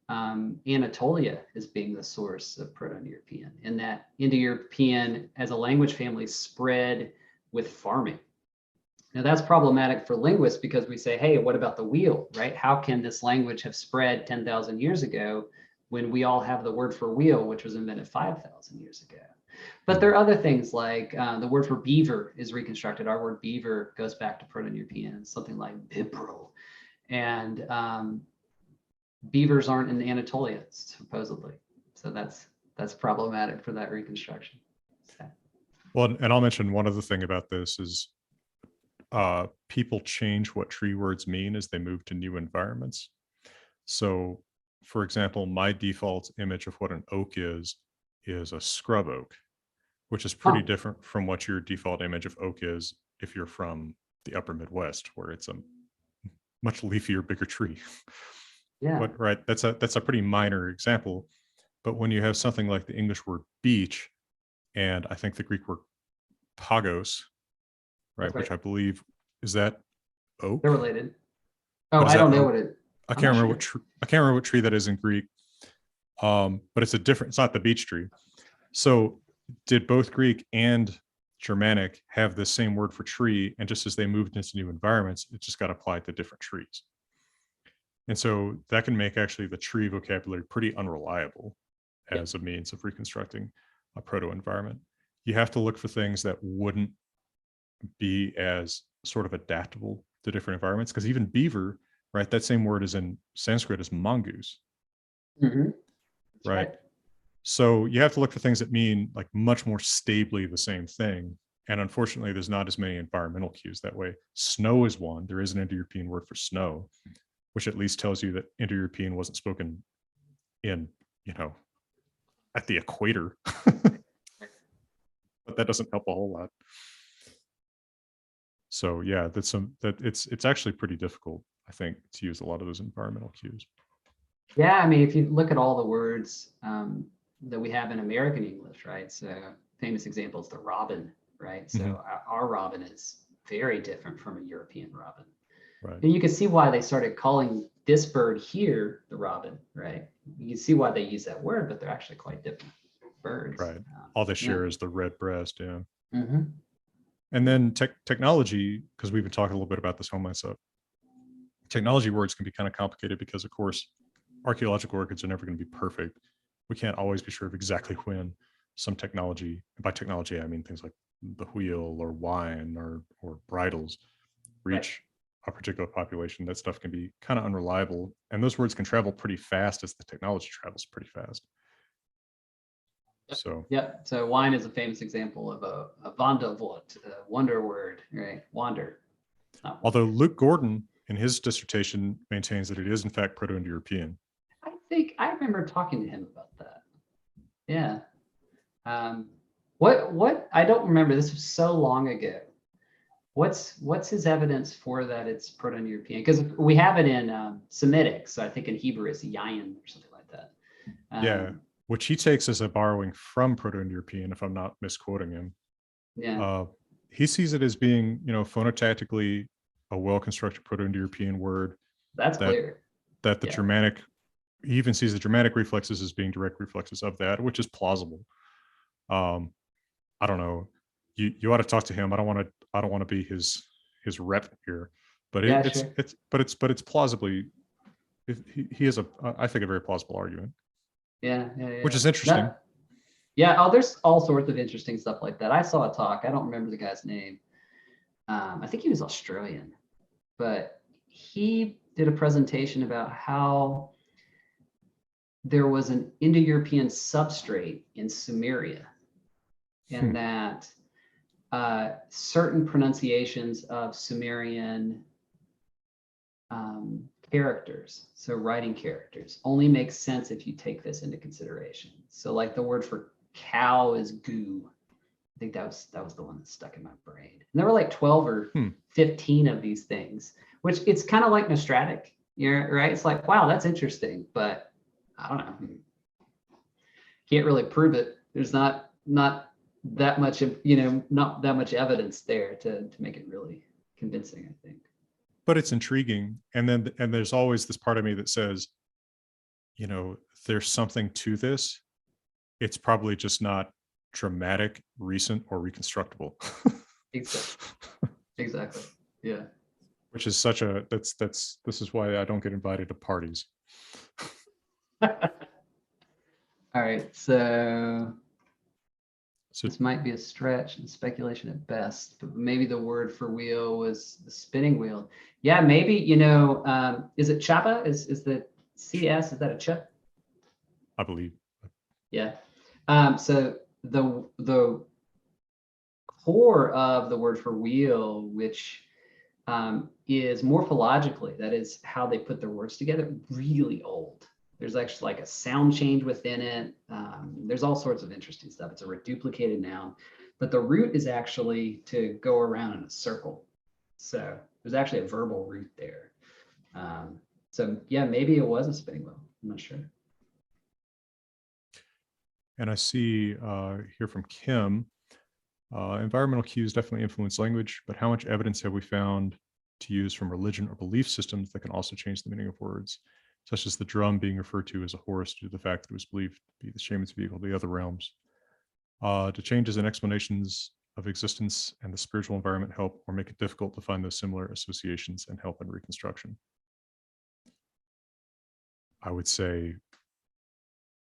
Anatolia as being the source of Proto-Indo-European, and that Indo-European as a language family spread with farming. Now that's problematic for linguists because we say, hey, what about the wheel, right? How can this language have spread 10,000 years ago when we all have the word for wheel, which was invented 5,000 years ago? But there are other things like the word for beaver is reconstructed. Our word beaver goes back to Proto-Indo-European, something like bibro. And beavers aren't in Anatolia, supposedly. So that's problematic for that reconstruction. So. Well, and I'll mention one other thing about this is people change what tree words mean as they move to new environments. So, for example, my default image of what an oak is a scrub oak, which is pretty different from what your default image of oak is if you're from the upper Midwest, where it's a much leafier, bigger tree. Yeah. But right, that's a pretty minor example. But when you have something like the English word beach, and I think the Greek word pagos, right, which I believe is that oak. They're related. Oh, I don't know what it. I can't remember what tree that is in Greek. But it's a different. It's not the beech tree. So, did both Greek and Germanic have the same word for tree? And just as they moved into new environments, it just got applied to different trees. And so that can make actually the tree vocabulary pretty unreliable as a means of reconstructing a proto-environment. You have to look for things that wouldn't be as sort of adaptable to different environments, because even beaver, right, that same word is in Sanskrit as mongoose. Mm-hmm. Right. So you have to look for things that mean like much more stably the same thing. And unfortunately, there's not as many environmental cues that way. Snow is one. There is an Indo-European word for snow, which at least tells you that Indo-European wasn't spoken in, at the equator. But that doesn't help a whole lot. So yeah, it's actually pretty difficult, I think, to use a lot of those environmental cues. Yeah, I mean, if you look at all the words that we have in American English, right? So famous example is the robin, right? So our robin is very different from a European robin. Right. And you can see why they started calling this bird here the robin, right? You can see why they use that word, but they're actually quite different birds. Right. All they share is the red breast, yeah. Mm-hmm. And then technology, because we've been talking a little bit about this Homeland stuff. Technology words can be kind of complicated because, of course, archaeological records are never going to be perfect. We can't always be sure of exactly when some technology, by technology, I mean things like the wheel or wine or bridles, reach a particular population. That stuff can be kind of unreliable. And those words can travel pretty fast as the technology travels pretty fast. So so wine is a famous example of a Wanderwort, a wonder word, right? Wander. Although Luke Gordon in his dissertation maintains that it is in fact Proto-Indo-European. I think I remember talking to him about that. Yeah. What I don't remember. This was so long ago. What's his evidence for that it's Proto-Indo-European? Because we have it in Semitic, so I think in Hebrew it's Yayin or something like that. Yeah, which he takes as a borrowing from Proto-Indo-European, if I'm not misquoting him. Yeah. He sees it as being, phonotactically a well-constructed Proto-Indo-European word. That's clear. That the Germanic, he even sees the Germanic reflexes as being direct reflexes of that, which is plausible. I don't know. You ought to talk to him. I don't want to be his rep here, but it's plausibly, he has I think a very plausible argument. Yeah. Which is interesting. There's all sorts of interesting stuff like that. I saw a talk. I don't remember the guy's name. I think he was Australian, but he did a presentation about how there was an Indo-European substrate in Sumeria, and that certain pronunciations of Sumerian characters, so writing characters, only makes sense if you take this into consideration. So like the word for cow is gu, I think that was the one that stuck in my brain. And there were like 12 or 15 of these things, which it's kind of like nostratic, right? It's like, wow, that's interesting, but I don't know. Can't really prove it. There's not that much, not that much evidence there to make it really convincing, I think. But it's intriguing. And there's always this part of me that says, there's something to this. It's probably just not dramatic, recent, or reconstructible. Exactly. Yeah. Which is this is why I don't get invited to parties. All right. So this might be a stretch and speculation at best, but maybe the word for wheel was the spinning wheel. Yeah, maybe, is it chapa? Is the CS, is that a chip? I believe. Yeah. So the core of the word for wheel, which is morphologically, that is how they put their words together, really old. There's actually like a sound change within it. There's all sorts of interesting stuff. It's a reduplicated noun, but the root is actually to go around in a circle. So there's actually a verbal root there. So yeah, maybe it was a spinning wheel. I'm not sure. And I see here from Kim, environmental cues definitely influence language, but how much evidence have we found to use from religion or belief systems that can also change the meaning of words, such as the drum being referred to as a horse due to the fact that it was believed to be the shaman's vehicle to the other realms? Do changes in explanations of existence and the spiritual environment help or make it difficult to find those similar associations and help in reconstruction? I would say,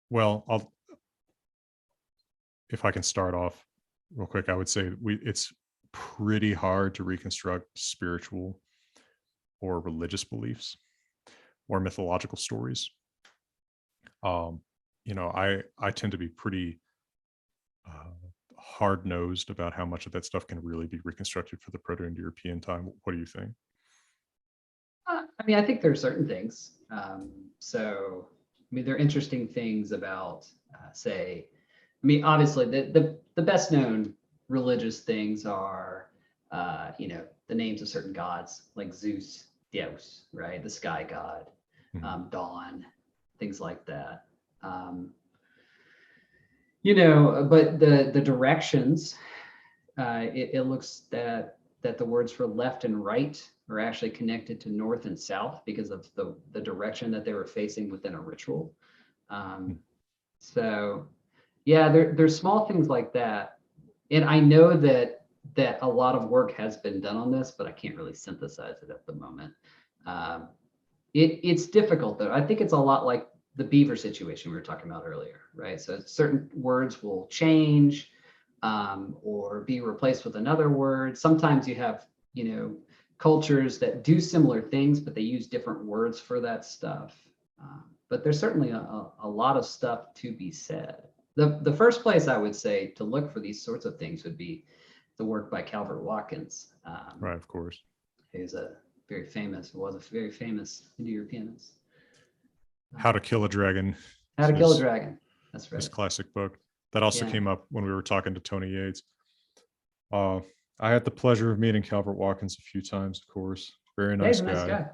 well, if I can start off real quick, I would say it's pretty hard to reconstruct spiritual or religious beliefs or mythological stories. I tend to be pretty hard-nosed about how much of that stuff can really be reconstructed for the Proto-Indo-European time. What do you think? I think there are certain things. There are interesting things about, obviously the best known religious things are, the names of certain gods like Zeus, Deus, right? The sky god, Dawn, things like that. But the directions, it looks that the words for left and right are actually connected to north and south because of the direction that they were facing within a ritual. So yeah, there's small things like that. And I know that a lot of work has been done on this, but I can't really synthesize it at the moment. It's difficult though. I think it's a lot like the beaver situation we were talking about earlier, right? So certain words will change or be replaced with another word. Sometimes you have, cultures that do similar things, but they use different words for that stuff. But there's certainly a lot of stuff to be said. The first place I would say to look for these sorts of things would be the work by Calvert Watkins. Right, of course. Who's was a very famous Indo-Europeanist. How to Kill a Dragon. How to Kill a Dragon. That's right. This classic book that also came up when we were talking to Tony Yates. I had the pleasure of meeting Calvert Watkins a few times, of course. Very nice guy.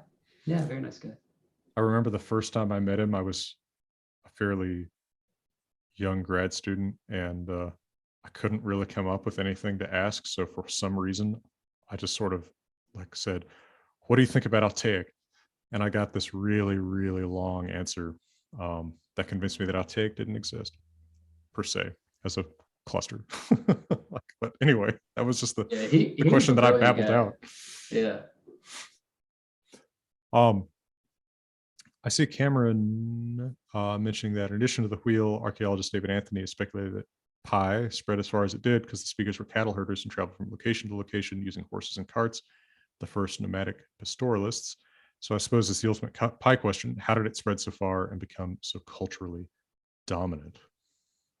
Yeah, very nice guy. I remember the first time I met him, I was a fairly young grad student, and I couldn't really come up with anything to ask. So for some reason, I just sort of said, "What do you think about Altaic?" And I got this really, really long answer that convinced me that Altaic didn't exist per se as a cluster. But anyway, that was just the question that I babbled out. Yeah. I see Cameron mentioning that in addition to the wheel, archaeologist David Anthony has speculated that pi spread as far as it did because the speakers were cattle herders and traveled from location to location using horses and carts, the first nomadic pastoralists. So I suppose it's the ultimate pi question. How did it spread so far and become so culturally dominant?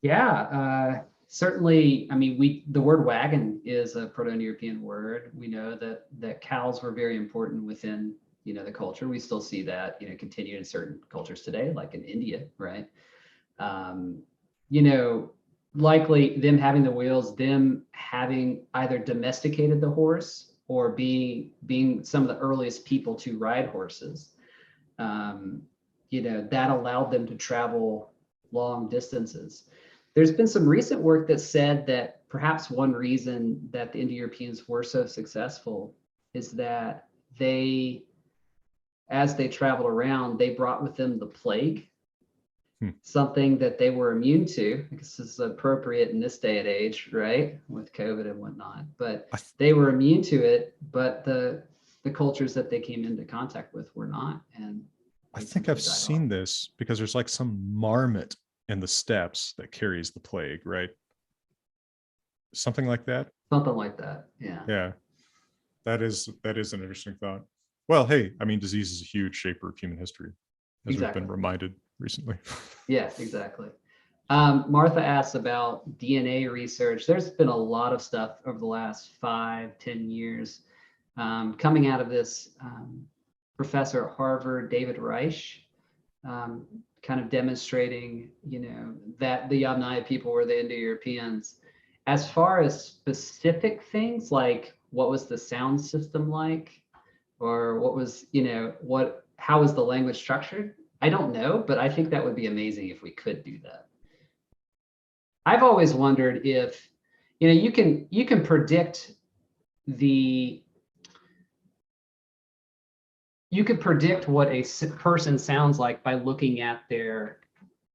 Yeah, certainly. The word wagon is a Proto-Indo-European word. We know that cows were very important within the culture. We still see that continue in certain cultures today, like in India, right? likely them having the wheels, them having either domesticated the horse or being some of the earliest people to ride horses. That allowed them to travel long distances. There's been some recent work that said that perhaps one reason that the Indo-Europeans were so successful is that as they traveled around, they brought with them the plague, something that they were immune to. I guess this is appropriate in this day and age, right? With COVID and whatnot, but they were immune to it, but the cultures that they came into contact with were not. And I think I've seen this because there's like some marmot in the steppes that carries the plague, right? Something like that. Something like that. Yeah. Yeah. That is an interesting thought. Well, hey, I mean, disease is a huge shaper of human history, as we've been reminded recently. Yeah, exactly. Martha asks about DNA research. There's been a lot of stuff over the last 5-10 years coming out of this professor at Harvard, David Reich, kind of demonstrating, that the Yamnaya people were the Indo-Europeans. As far as specific things like what was the sound system like, or what was, how was the language structured? I don't know, but I think that would be amazing if we could do that. I've always wondered if, you can predict what a person sounds like by looking at their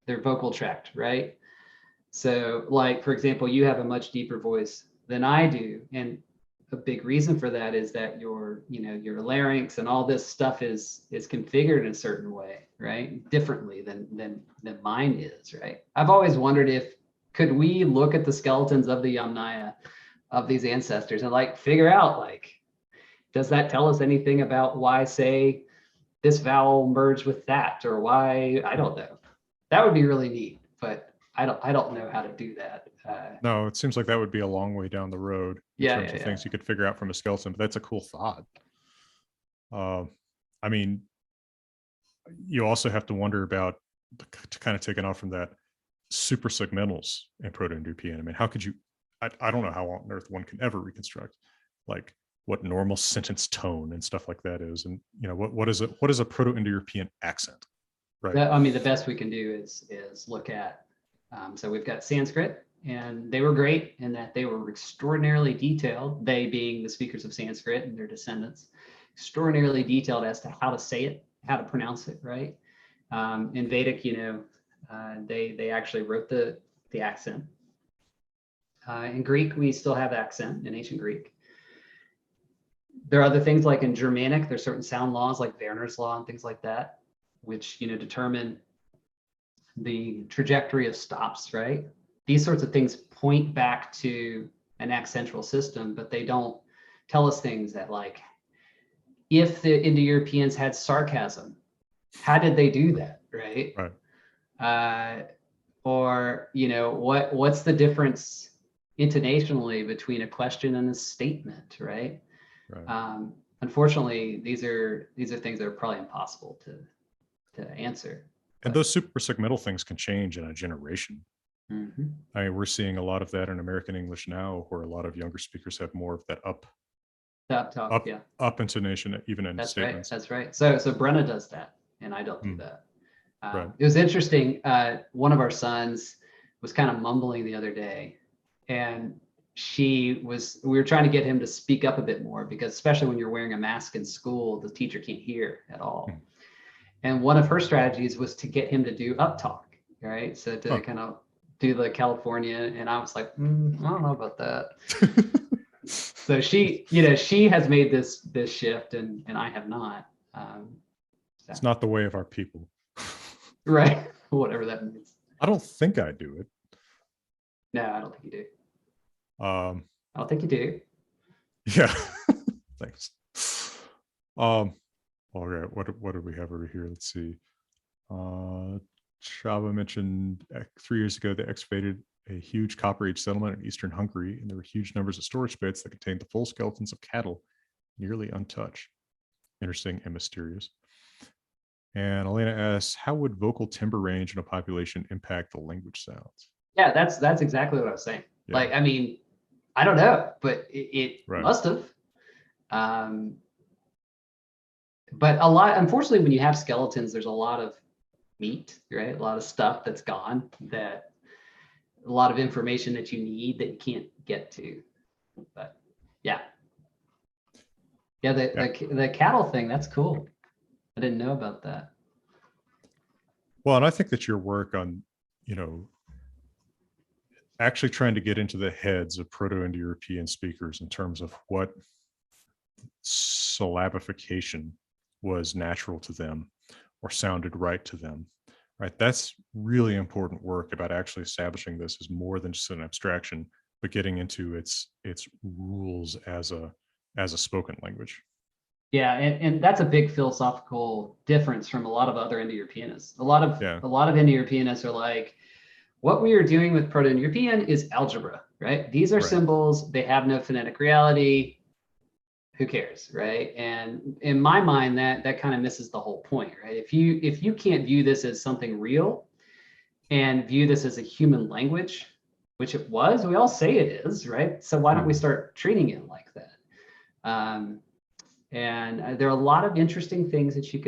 vocal tract, right? So like, for example, you have a much deeper voice than I do. And a big reason for that is that your larynx and all this stuff is configured in a certain way, right? Differently than mine is, right? I've always wondered could we look at the skeletons of the Yamnaya, of these ancestors, and like figure out, like, does that tell us anything about why, say, this vowel merged with that, or why? I don't know. That would be really neat, but I don't know how to do that. No, it seems like that would be a long way down the road in terms of things you could figure out from a skeleton, but that's a cool thought. I mean, you also have to wonder about, to kind of take it off from that, super segmentals in Proto-Indo-European. I mean, how could you, I don't know how on earth one can ever reconstruct like what normal sentence tone and stuff like that is. And, what is a Proto-Indo-European accent, right? I mean, the best we can do is look at, so we've got Sanskrit, and they were great in that they were extraordinarily detailed, they being the speakers of Sanskrit and their descendants, extraordinarily detailed as to how to say it, how to pronounce it, right? In Vedic, they actually wrote the accent. In Greek, we still have accent in ancient Greek. There are other things like in Germanic, there's certain sound laws like Werner's law and things like that, which, determine the trajectory of stops, right? These sorts of things point back to an accentual system, but they don't tell us things that, like, if the Indo-Europeans had sarcasm, how did they do that, right? Right. Or, what's the difference intonationally between a question and a statement, right? Right. Unfortunately, these are things that are probably impossible to answer. And those super segmental things can change in a generation. Mm-hmm. I mean, we're seeing a lot of that in American English now, where a lot of younger speakers have more of that up intonation, even in statements. That's right. So Brenna does that, and I don't do that. Right. It was interesting. One of our sons was kind of mumbling the other day, and we were trying to get him to speak up a bit more, because especially when you're wearing a mask in school, the teacher can't hear at all. And one of her strategies was to get him to do up talk, right? So to kind of do the California, and I was like, I don't know about that. So she has made this shift, and I have not. It's not the way of our people. Right. Whatever that means. I don't think I do it. No, I don't think you do. I don't think you do. Yeah. Thanks. All right. What do we have over here? Let's see. Chava mentioned 3 years ago they excavated a huge Copper Age settlement in eastern Hungary, and there were huge numbers of storage pits that contained the full skeletons of cattle, nearly untouched. Interesting and mysterious. And Elena asks, how would vocal timbre range in a population impact the language sounds? Yeah, that's exactly what I was saying. Yeah. Like, I mean, I don't know, but it Right. must have. But unfortunately, when you have skeletons, there's a lot of meat, right? A lot of stuff that's gone, that a lot of information that you need that you can't get to. But yeah. Yeah, the cattle thing, that's cool. I didn't know about that. Well, and I think that your work on, actually trying to get into the heads of Proto-Indo-European speakers in terms of what syllabification was natural to them or sounded right to them, right? That's really important work about actually establishing this as more than just an abstraction, but getting into its rules as a spoken language. Yeah, and that's a big philosophical difference from a lot of other Indo-Europeanists. A lot of Indo-Europeanists are like, what we are doing with Proto-Indo-European is algebra, right? These are symbols, they have no phonetic reality. Who cares, right? And in my mind, that kind of misses the whole point, right? If you can't view this as something real and view this as a human language, which it was, we all say it is, right? So why don't we start treating it like that? And there are a lot of interesting things that you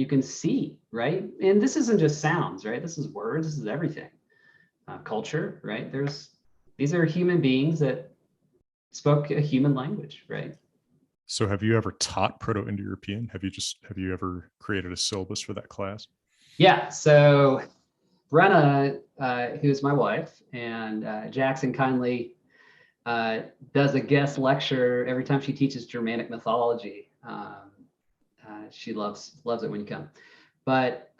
can see, right? And this isn't just sounds, right? This is words, this is everything. Culture, right? These are human beings that spoke a human language, right? So have you ever taught Proto-Indo-European? Have you ever created a syllabus for that class? Yeah, so Brenna, who's my wife, and Jackson kindly does a guest lecture every time she teaches Germanic mythology. She loves it when you come. But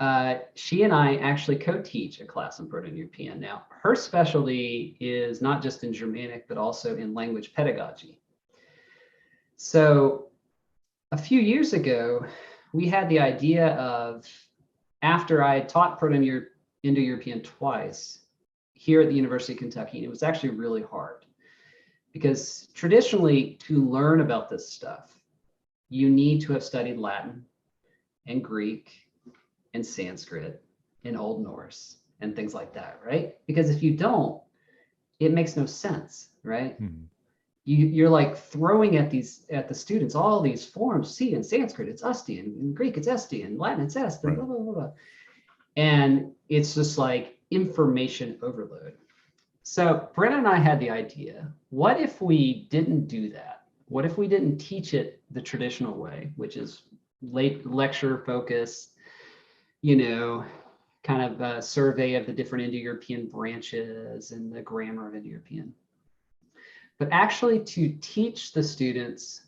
she and I actually co-teach a class in Proto-European. Now, her specialty is not just in Germanic, but also in language pedagogy. So a few years ago, we had the idea of, after I had taught Proto-Indo-European twice here at the University of Kentucky, and it was actually really hard because traditionally to learn about this stuff, you need to have studied Latin and Greek and Sanskrit and Old Norse and things like that, right? Because if you don't, it makes no sense, right? You're like throwing at the students all these forms. See, in Sanskrit it's Asti, and in Greek it's Esti, and Latin it's Est, and blah, blah, blah, blah. And it's just like information overload. So Brent and I had the idea, what if we didn't do that? What if we didn't teach it the traditional way, which is late lecture focused, kind of a survey of the different Indo-European branches and the grammar of Indo-European, but actually to teach the students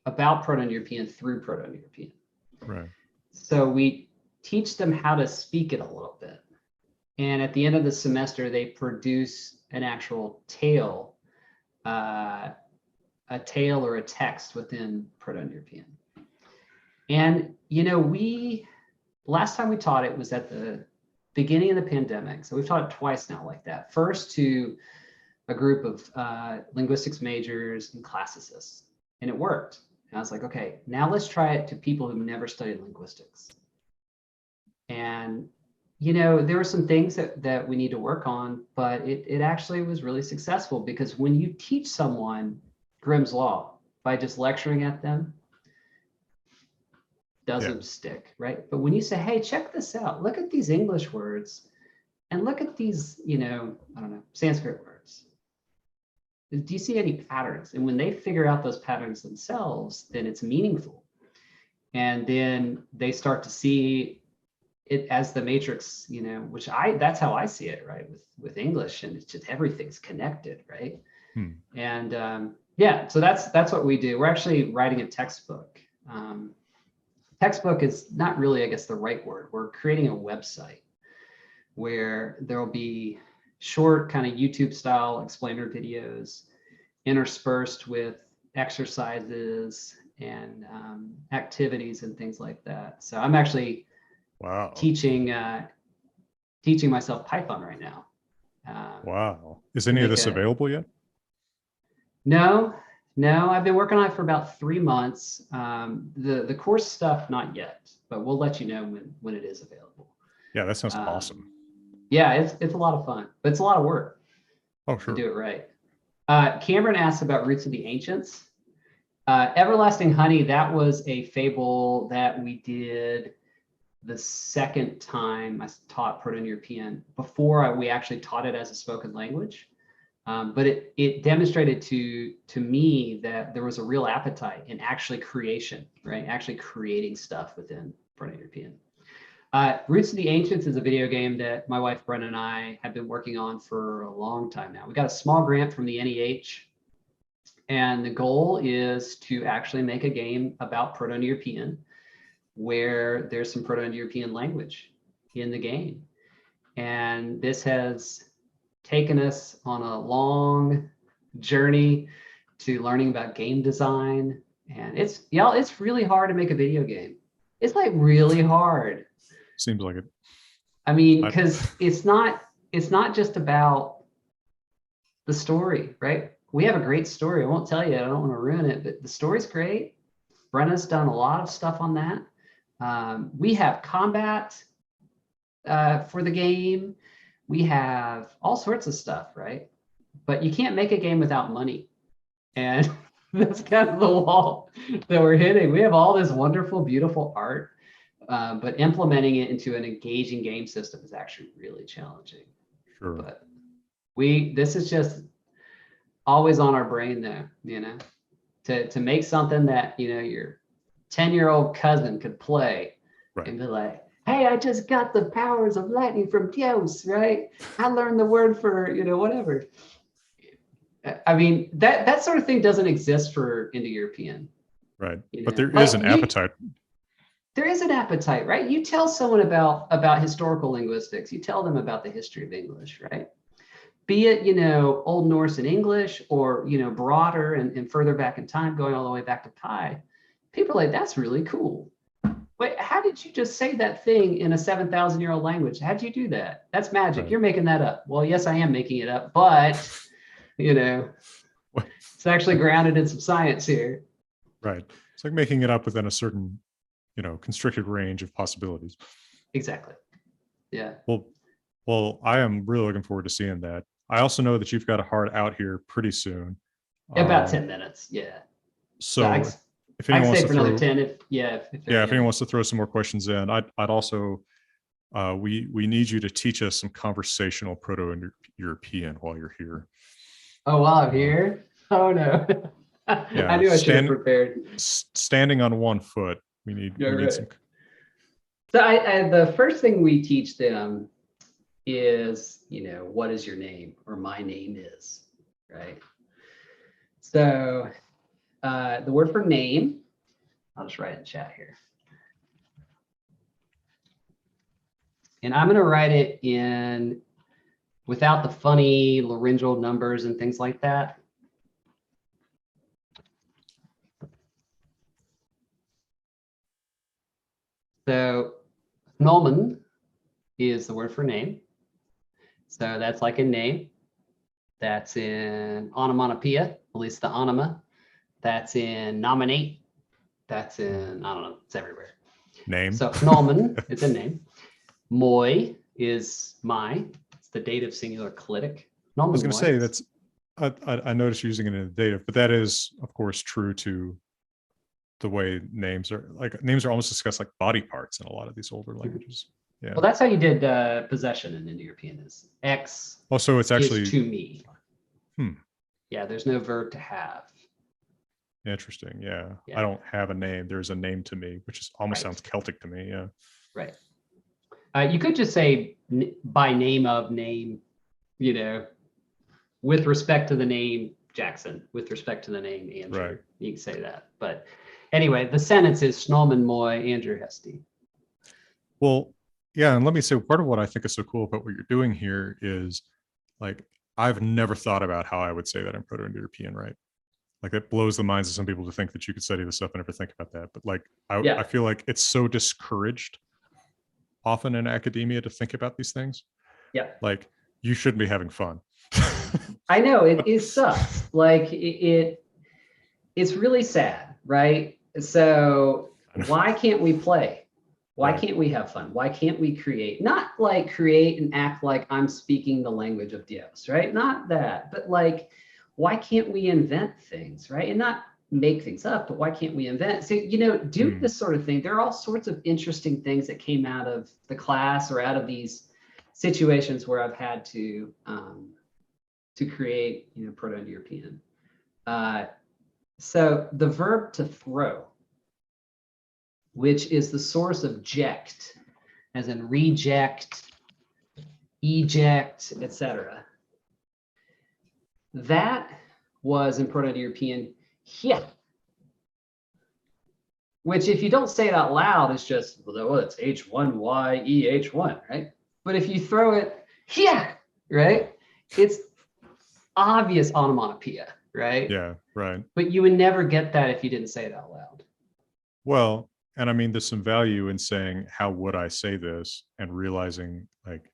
about Proto-Indo-European through Proto-Indo-European. Right. So we teach them how to speak it a little bit. And at the end of the semester, they produce an actual tale, a tale or a text within Proto-Indo-European. And, last time we taught it was at the beginning of the pandemic. So we've taught it twice now like that. First to a group of linguistics majors and classicists, and it worked. And I was like, okay, now let's try it to people who've never studied linguistics. And, there were some things that we need to work on, but it actually was really successful, because when you teach someone Grimm's Law by just lecturing at them, doesn't stick, right? But when you say, hey, check this out, look at these English words and look at these, I don't know, Sanskrit words. Do you see any patterns? And when they figure out those patterns themselves, then it's meaningful. And then they start to see it as the matrix, which that's how I see it, right? With English, and it's just everything's connected, right? And so that's what we do. We're actually writing a textbook. Textbook is not really, I guess, the right word. We're creating a website where there'll be short kind of YouTube style explainer videos interspersed with exercises and activities and things like that. So I'm actually teaching myself Python right now. Wow. Is any of this available yet? No, I've been working on it for about 3 months. The course stuff, not yet, but we'll let you know when it is available. Yeah, that sounds awesome. Yeah, it's a lot of fun, but it's a lot of work Oh, to sure. do it right. Cameron asked about Roots of the Ancients. Everlasting Honey, that was a fable that we did the second time I taught Proto-European before we actually taught it as a spoken language. But it demonstrated to me that there was a real appetite in actually creation, right? Actually creating stuff within Proto-European. Roots of the Ancients is a video game that my wife Brenna and I have been working on for a long time now. We got a small grant from the NEH, and the goal is to actually make a game about Proto-European where there's some Proto-Indo-European language in the game. And this has taken us on a long journey to learning about game design. And it's really hard to make a video game. It's like really hard. Seems like it. I mean, because it's not just about the story, right? We have a great story. I won't tell you, I don't want to ruin it, but the story's great. Brenna's done a lot of stuff on that. We have combat for the game. We have all sorts of stuff, right? But you can't make a game without money. And that's kind of the wall that we're hitting. We have all this wonderful, beautiful art, but implementing it into an engaging game system is actually really challenging. Sure. But this is just always on our brain there, you know, to make something that, you know, your 10-year-old cousin could play, right, and be like, hey, I just got the powers of lightning from Dios, right? I learned the word for, you know, whatever. I mean, that sort of thing doesn't exist for Indo-European. Right, you know? but there is an appetite. There is an appetite, right? You tell someone about historical linguistics, you tell them about the history of English, right? Be it, you know, Old Norse and English, or, you know, broader and further back in time, going all the way back to Pi. People are like, that's really cool. Wait, how did you just say that thing in a 7,000-year-old language? How'd you do that? That's magic. Right. You're making that up. Well, yes, I am making it up, but, you know, it's actually grounded in some science here. Right. It's like making it up within a certain, you know, constricted range of possibilities. Exactly. Yeah. Well, I am really looking forward to seeing that. I also know that you've got a hard out here pretty soon. About 10 minutes. Yeah. So if anyone wants to throw another 10, if anyone wants to throw some more questions in, I'd also, we need you to teach us some conversational Proto-European while you're here. Oh, while I'm here? Oh no. Yeah, I knew I should have prepared. Standing on one foot, we need some. So the first thing we teach them is, you know, what is your name, or my name is, right? So the word for name, I'll just write it in chat here. And I'm going to write it in without the funny laryngeal numbers and things like that. So nomen is the word for name. So that's like a name. That's in onomatopoeia, at least the onoma. That's in nominate. That's in, I don't know, it's everywhere. Name. So nomen, it's a name. Moi is my. It's the dative singular clitic. I was going to say that's, I noticed you're using it in the dative, but that is, of course, true to the way names are. Like, names are almost discussed like body parts in a lot of these older languages. Yeah. Well, that's how you did possession in Indo-European, is X. Oh, so it's actually is to me. Yeah, there's no verb to have. Interesting. Yeah. I don't have a name. There's a name to me, which is almost sounds Celtic to me. Yeah. Right. You could just say by name of name, you know, with respect to the name Jackson, with respect to the name Andrew. Right. You can say that. But anyway, the sentence is Snomen moi Andrew Hesty. Well, yeah. And let me say, part of what I think is so cool about what you're doing here is, like, I've never thought about how I would say that in Proto-Indo-European, right? Like, it blows the minds of some people to think that you could study this stuff and never think about that. But like, I feel like it's so discouraged often in academia to think about these things. Yeah. Like, you shouldn't be having fun. I know, it sucks. Like, it's really sad, right? So why can't we play? Why Right. can't we have fun? Why can't we create? Not like create and act like I'm speaking the language of Dios, right? Not that, but like, why can't we invent things, right? And not make things up, but why can't we invent? So, do Hmm. this sort of thing. There are all sorts of interesting things that came out of the class or out of these situations where I've had to create, Proto-Indo-European. So the verb to throw, which is the source of ject, as in reject, eject, etc. That was in Proto-Indo-European, yeah, which if you don't say it out loud, it's just, well, it's H1YEH1, right? But if you throw it, yeah, right, it's obvious onomatopoeia, right? Yeah, right. But you would never get that if you didn't say it out loud. Well, and I mean, there's some value in saying, how would I say this? And realizing, like,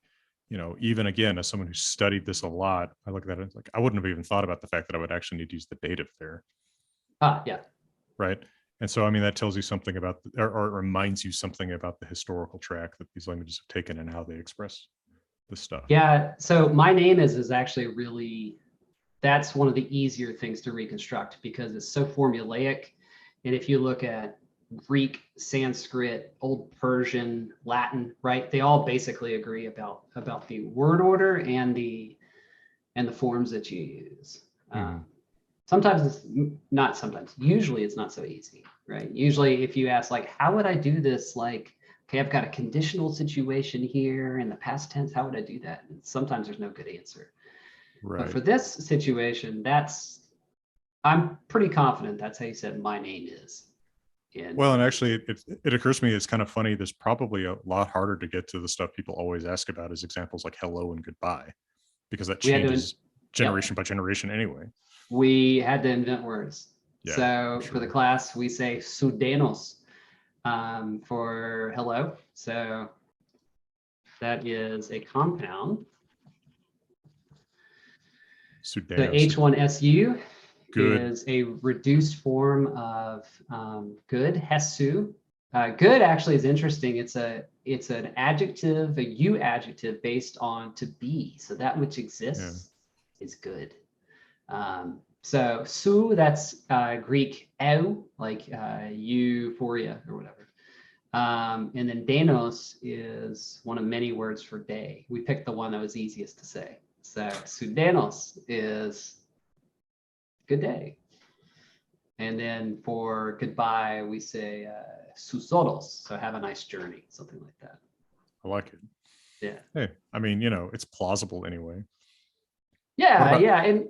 even again, as someone who studied this a lot, I look at it like, I wouldn't have even thought about the fact that I would actually need to use the dative there. Yeah. Right. And so, I mean, that tells you something about, or reminds you something about the historical track that these languages have taken and how they express this stuff. Yeah. So my name is actually really, that's one of the easier things to reconstruct because it's so formulaic. And if you look at Greek, Sanskrit, Old Persian, Latin, right? They all basically agree about the word order and the forms that you use. Mhm. Sometimes it's not sometimes. Usually it's not so easy, right? Usually if you ask like, how would I do this? Like, okay, I've got a conditional situation here in the past tense. How would I do that? And sometimes there's no good answer. But Right. for this situation, I'm pretty confident that's how you said my name is. Well, and actually, it occurs to me it's kind of funny. There's probably a lot harder to get to the stuff people always ask about as examples like hello and goodbye, because that We had to, changes generation by generation anyway. we had to invent words. Yeah, So for the sure. class, we say sudenos for hello. So that is a compound. The Sudanos. H1SU Good. is a reduced form of good, hesu. Good actually is interesting. It's an adjective, a U adjective based on to be. So that which exists is good. So su, that's Greek eu, like euphoria or whatever. And then denos is one of many words for day. We picked the one that was easiest to say. So sudenos is good day. And then for goodbye, we say susoros. So have a nice journey, something like that. I like it. Yeah. Hey, I mean, it's plausible anyway. Yeah, yeah. And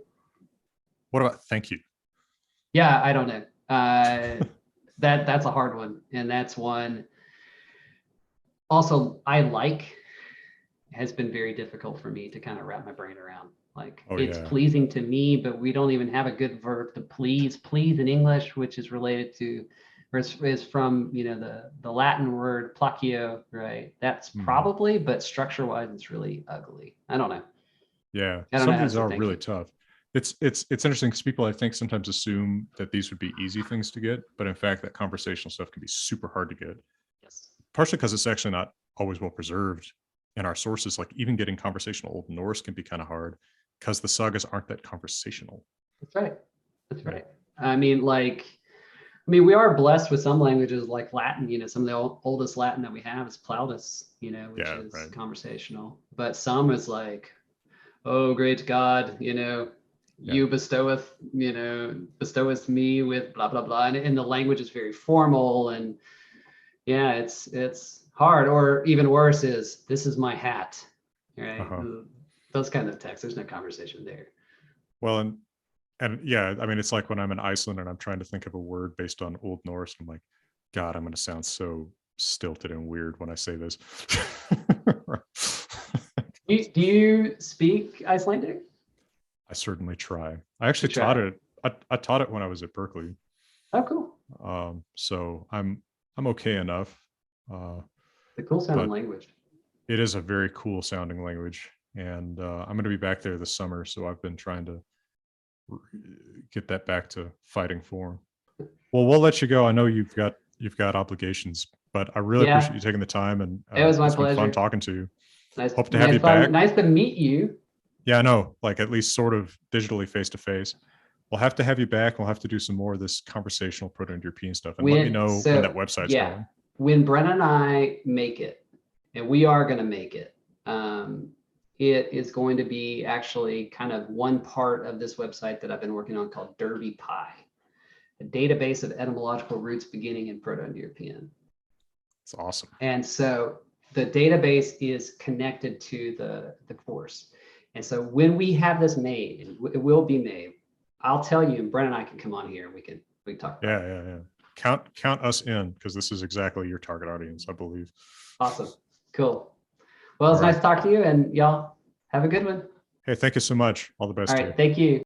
what about thank you? yeah, I don't know. That's a hard one. And that's one also has been very difficult for me to kind of wrap my brain around. Like it's pleasing to me, but we don't even have a good verb to please. Please in English, which is related to, or is from the Latin word placio, right? That's probably, but structure wise, it's really ugly. I don't know. Yeah, some of these are really tough. It's interesting because people I think sometimes assume that these would be easy things to get, but in fact, that conversational stuff can be super hard to get. Yes. Partially because it's actually not always well preserved in our sources. Like even getting conversational Old Norse can be kind of hard because the sagas aren't that conversational. That's right. That's right. I mean, we are blessed with some languages like Latin. Some of the oldest Latin that we have is Plautus, which is conversational. But some is like, oh, great God, you bestoweth me with blah, blah, blah. And the language is very formal. And yeah, it's hard. Or even worse is, this is my hat, right? Those kinds of texts, there's no conversation there. Well, and yeah, I mean, it's like when I'm in Iceland and I'm trying to think of a word based on Old Norse. I'm like, God, I'm going to sound so stilted and weird when I say this. Do you speak Icelandic? I certainly try. I actually taught it. I taught it when I was at Berkeley. Oh, cool. So I'm okay enough. The cool sounding language. It is a very cool sounding language, and I'm going to be back there this summer. So I've been trying to get that back to fighting form. Well, we'll let you go. I know you've got obligations, But I really Yeah. appreciate you taking the time, and It was my it's been fun pleasure. talking to you. Nice, Hope to have you fun. back. Nice to meet you. Yeah, I know, like at least sort of digitally face to face. We'll have to have you back. We'll have to do some more of this conversational Proto-Indo-European stuff, and let me know when that website's going. When Brennan and I make it, and we are going to make it, it is going to be actually kind of one part of this website that I've been working on called Derby Pie, a database of etymological roots beginning in Proto-Indo-European. It's awesome. And so the database is connected to the course. And so when we have this made, and it will be made, I'll tell you, and Brennan and I can come on here and we can talk about it. Yeah. Count us in, because this is exactly your target audience, I believe. Awesome. Cool. Well, it's nice to talk to you, and y'all have a good one. Hey, thank you so much. All the best. All right. Thank you.